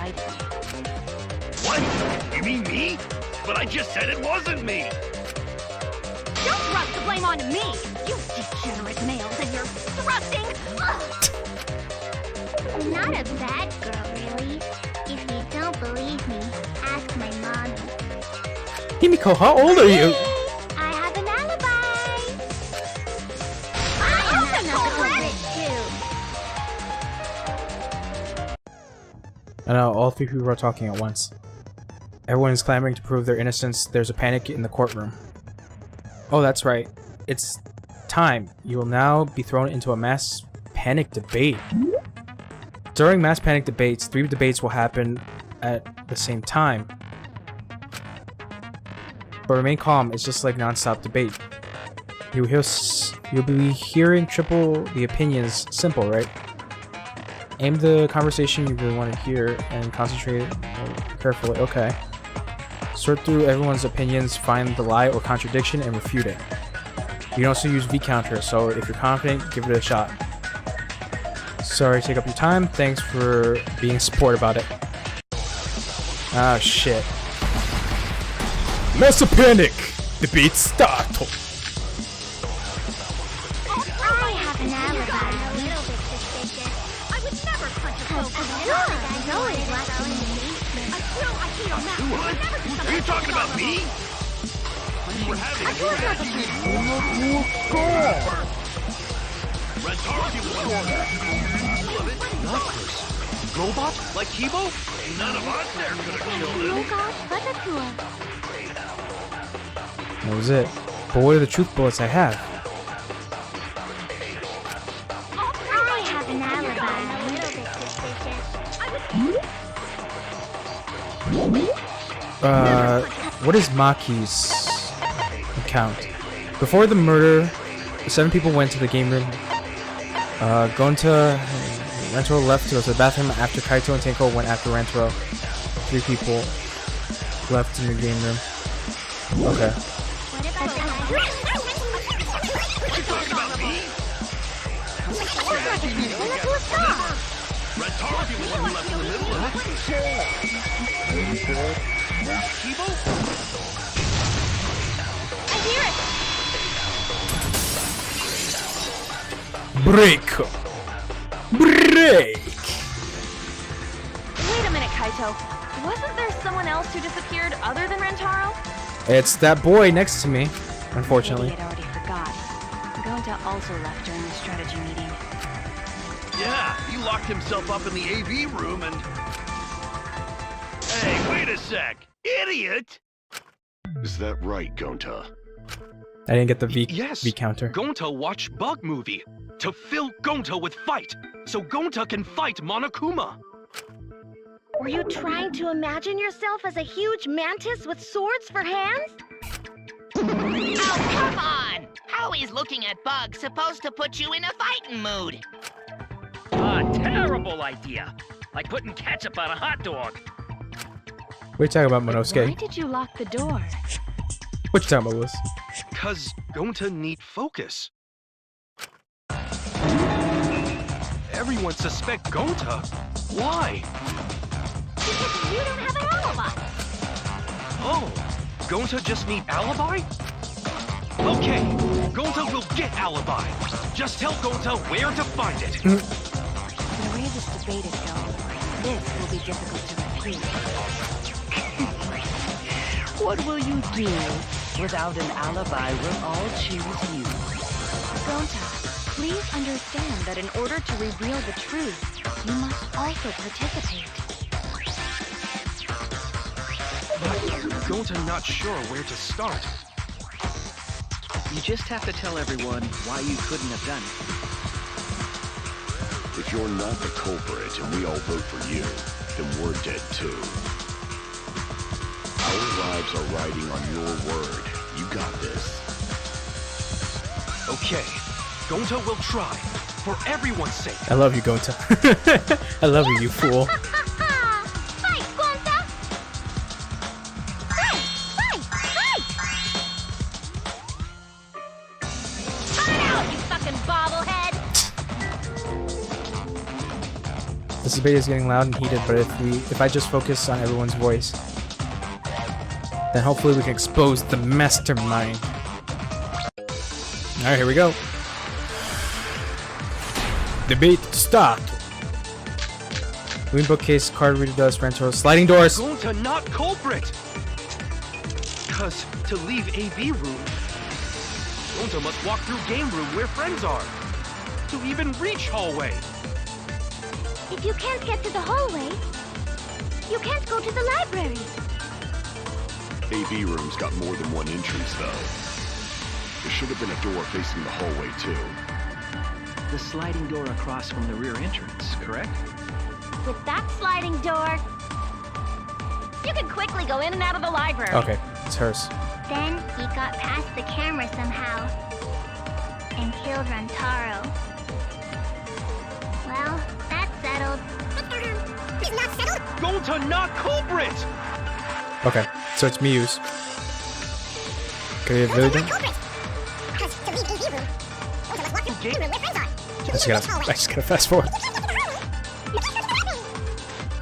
mean me? But I just said it wasn't me. Don't thrust the blame onto me! You degenerate males and your thrusting! I'm not a bad girl, really. If you don't believe me, ask my mom. Himiko, how old are you? I have an alibi! I'm also too! I know, all three people are talking at once. Everyone is clamoring to prove their innocence. There's a panic in the courtroom. Oh, that's right. It's time. You will now be thrown into a mass panic debate. During mass panic debates, 3 debates will happen at the same time. But remain calm, it's just like non-stop debate. You'll be hearing triple the opinions. Simple, right? Aim the conversation you really want to hear and concentrate carefully. Okay. Sort through everyone's opinions, find the lie or contradiction, and refute it. You can also use V-counter, so if you're confident, give it a shot. Sorry to take up your time. Thanks for being support about it. Ah, shit. Massive panic! Debate start! I have an alibi. A little bit suspicious. I would never punch a close one. I always locked in the basement. Until I see your mouth. Are you talking about me? We were having a Rentaro, you robot? Like Kibo? None of us there could have killed him. That was it. But what are the truth bullets I have? I have an alibi. A little bit suspicious. What is Maki's account? Before the murder, 7 people went to the game room. Gonta, Rentaro left to go to the bathroom after Kaito and Tenko went after Rentaro. 3 people left in the game room. Okay. Break! Break! Wait a minute, Kaito. Wasn't there someone else who disappeared other than Rentaro? It's that boy next to me, unfortunately. Maybe it already forgot. Gonta also left during the strategy meeting. Yeah, he locked himself up in the AV room and... Hey, wait a sec! Idiot! Is that right, Gonta? I didn't get the V counter. Gonta watch bug movie to fill Gonta with fight, so Gonta can fight Monokuma. Were you trying to imagine yourself as a huge mantis with swords for hands? Oh, come on! How is looking at bugs supposed to put you in a fighting mood? A terrible idea. Like putting ketchup on a hot dog. What are you talking about, Monosuke? Why did you lock the door? What you talking about, Willis? Cause Gonta need focus. Everyone suspect Gonta. Why? Because you don't have an alibi. Oh, Gonta just need alibi? Okay, Gonta will get alibi. Just tell Gonta where to find it. The way this debate is going, this will be difficult to refute. What will you do? Without an alibi, we'll all choose you. Gonta, please understand that in order to reveal the truth, you must also participate. But Gonta not sure where to start. You just have to tell everyone why you couldn't have done it. If you're not the culprit and we all vote for you, then we're dead too. Our lives are riding on your word. You got this. Okay, Gonta will try. For everyone's sake. I love you, Gonta. I love you, you fool. Fight, Gonta! Fight! Fight! Fight! Fight out, you fucking bobblehead! This debate is getting loud and heated, but if I just focus on everyone's voice. Then hopefully we can expose the mastermind. Alright, here we go. Debate start. Moving bookcase, card reader dust, rental, sliding doors. Gonta not culprit! Cause to leave AV room, Gonta must walk through game room where friends are. To even reach hallway. If you can't get to the hallway, you can't go to the library. AV room's got more than one entrance, though. There should have been a door facing the hallway, too. The sliding door across from the rear entrance, correct? With that sliding door, you can quickly go in and out of the library. Okay, it's hers. Then he got past the camera somehow and killed Rantaro. Well, that's settled. It's not settled. Gonta not culprit! Okay, so it's Muse. Okay, really done? I just gotta fast forward.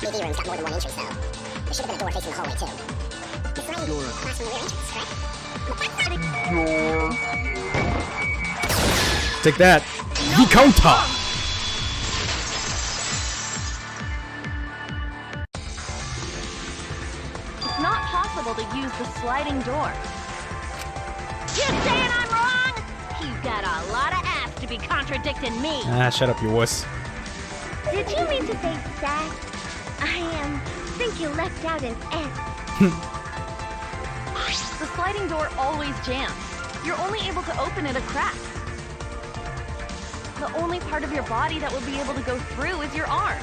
AV room's got more than one entrance, though. There should have been a door facing the hallway, too. The sliding door across from the rear entrance, correct? Take that. The counter. It's not possible to use the sliding door. You saying I'm wrong? You've got a lot of ass to be contradicting me. Ah, shut up, you wuss. Did you mean to say sass? I think you left out an S. The sliding door always jams. You're only able to open it a crack. The only part of your body that will be able to go through is your arm.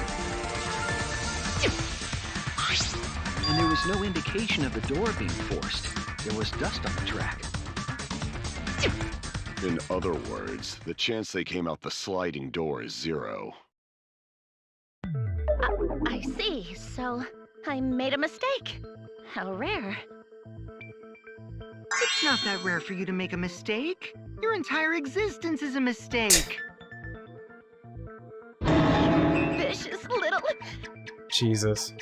And there was no indication of the door being forced. There was dust on the track. In other words, the chance they came out the sliding door is 0. I see. So I made a mistake. How rare. It's not that rare for you to make a mistake. Your entire existence is a mistake. Vicious little... Jesus.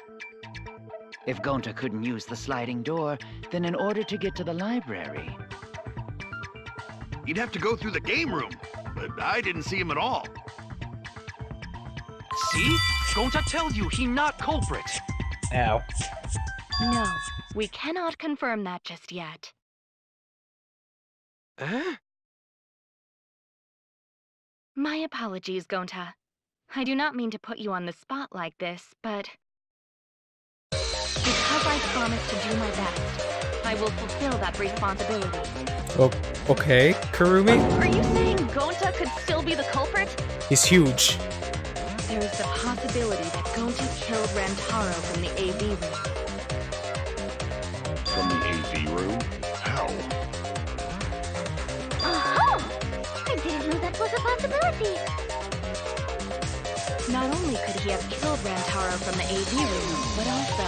If Gonta couldn't use the sliding door, then in order to get to the library... He'd have to go through the game room, but I didn't see him at all. See? Gonta tell you he not culprit. Ow. No, we cannot confirm that just yet. Huh? My apologies, Gonta. I do not mean to put you on the spot like this, but... because I promised to do my best, I will fulfill that responsibility. Oh, okay, Kurumi? Are you saying Gonta could still be the culprit? He's huge. There is the possibility that Gonta killed Rantaro from the AV room. From the AV room? How? Oh! I didn't know that was a possibility. Not only could he have killed Rantaro from the AV room, but also...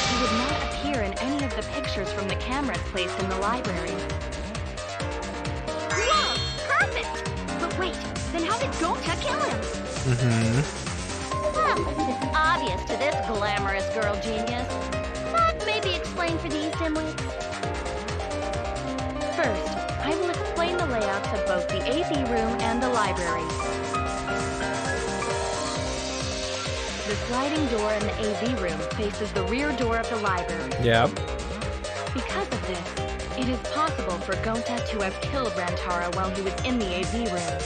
he would not appear in any of the pictures from the cameras placed in the library. Whoa! Perfect! But wait, then how did Gonta kill him? Well, it's obvious to this glamorous girl genius. But maybe explain for these dimwits. First, I will explain the layouts of both the AV room and the library. The sliding door in the AV room faces the rear door of the library. Yep. Because of this, it is possible for Gonta to have killed Rantaro while he was in the AV room.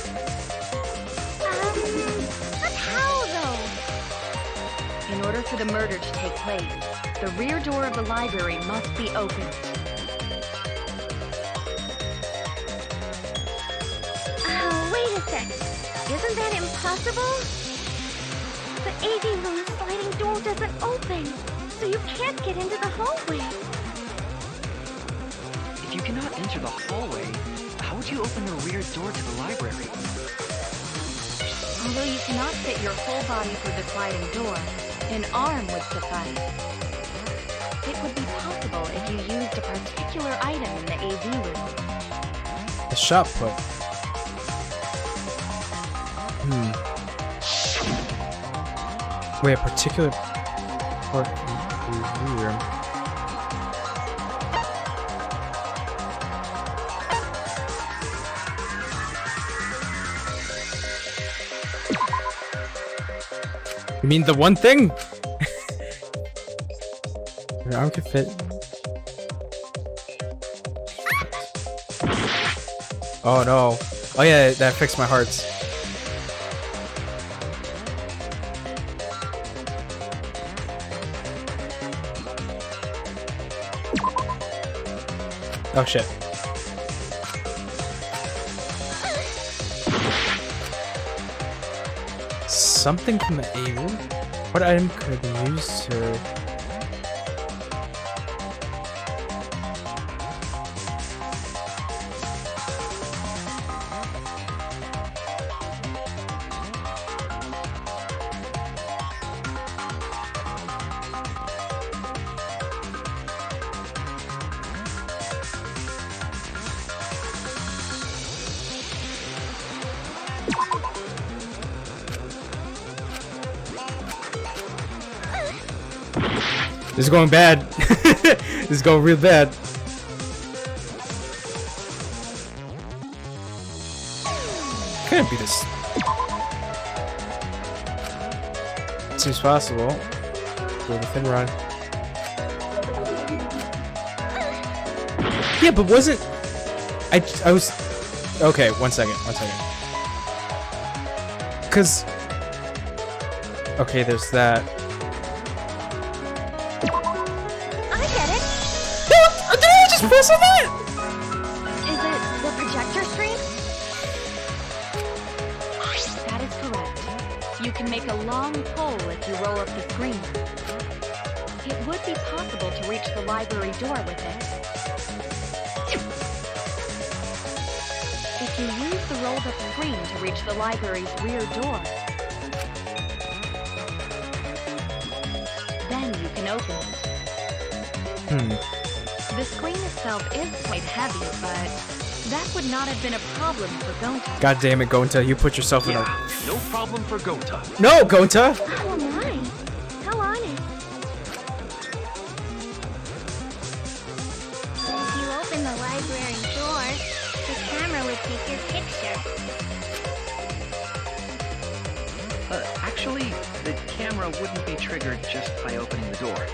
But how, though? In order for the murder to take place, the rear door of the library must be opened. Wait a sec. Isn't that impossible? The AV room sliding door doesn't open, so you can't get into the hallway. If you cannot enter the hallway, how would you open the rear door to the library? Although you cannot fit your whole body through the sliding door, an arm would suffice. It would be possible if you used a particular item in the AV room. The shot put. Wait, a particular part in the room. You mean the one thing? Your arm can fit. Oh no. Oh yeah, that fixed my hearts. Oh shit. Something from the A room? What item could be used to... This is going bad. This is going real bad. Couldn't be this. Seems possible. Go the thin run. Yeah, but wasn't I was okay? 1 second. 1 second. Cause okay, there's that. Press on that! Is it the projector screen? That is correct. You can make a long pull if you roll up the screen. It would be possible to reach the library door with it. If you use the rolled up screen to reach the library's rear door, then you can open it. The screen itself is quite heavy, but that would not have been a problem for Gonta. God damn it, Gonta, you put yourself in a... No problem for Gonta. No, Gonta! How am I? How honest. If you open the library door, the camera would take your picture. Actually, the camera wouldn't be triggered just by opening the door.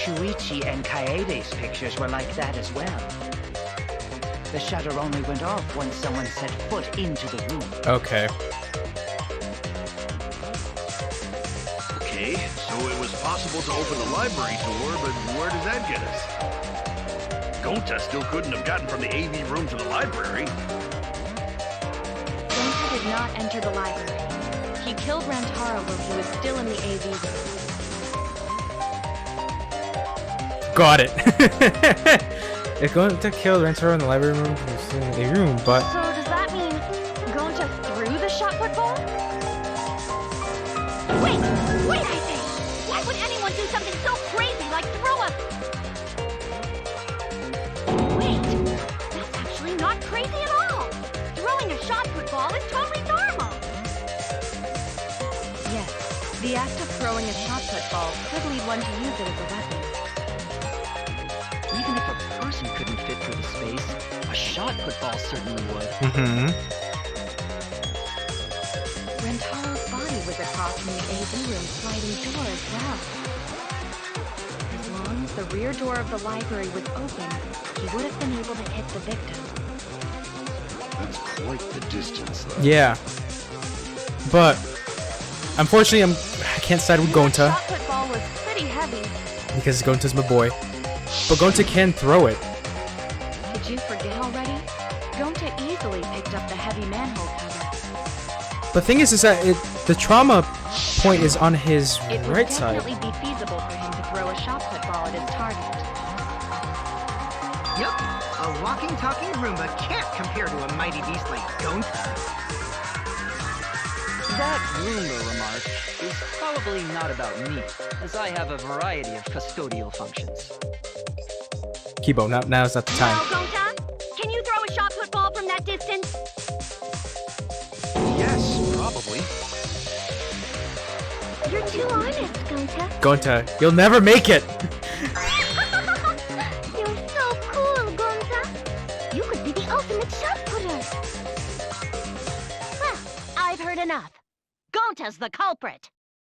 Shuichi and Kaede's pictures were like that as well. The shutter only went off once someone set foot into the room. Okay. Okay, so it was possible to open the library door, but where does that get us? Gonta still couldn't have gotten from the AV room to the library. Gonta did not enter the library. He killed Rantaro when he was still in the AV room. Got it. It's going to kill Rantaro in the library room, in the room, but... So does that mean Gonta threw the shot put ball? Wait, I say! Why would anyone do something so crazy like throw a... Wait, that's actually not crazy at all! Throwing a shot put ball is totally normal! Yes, the act of throwing a shot put ball could lead one to use it as a weapon. Even if a person couldn't fit through the space, a shot put ball certainly would. Rantaro's body was across from the AV room sliding door as well. As long as the rear door of the library was open, he would have been able to hit the victim. That's quite the distance, though. Yeah. But unfortunately, I can't side with Gonta. Shot put ball was pretty heavy. Because Gonta's my boy. But Gonta can throw it. Did you forget already? Gonta easily picked up the heavy manhole cover. The thing is that the trauma point is on his right side. It would definitely be feasible for him to throw a shot put ball at his target. Yep, a walking, talking Roomba can't compare to a mighty beast like Gonta. That Roomba remark is probably not about me, as I have a variety of custodial functions. Kibo, now's not the time. Well, Gonta, can you throw a shot put ball from that distance? Yes, probably. You're too honest, Gonta. Gonta, you'll never make it! You're so cool, Gonta. You could be the ultimate shot putter. enough. Gonta's the culprit.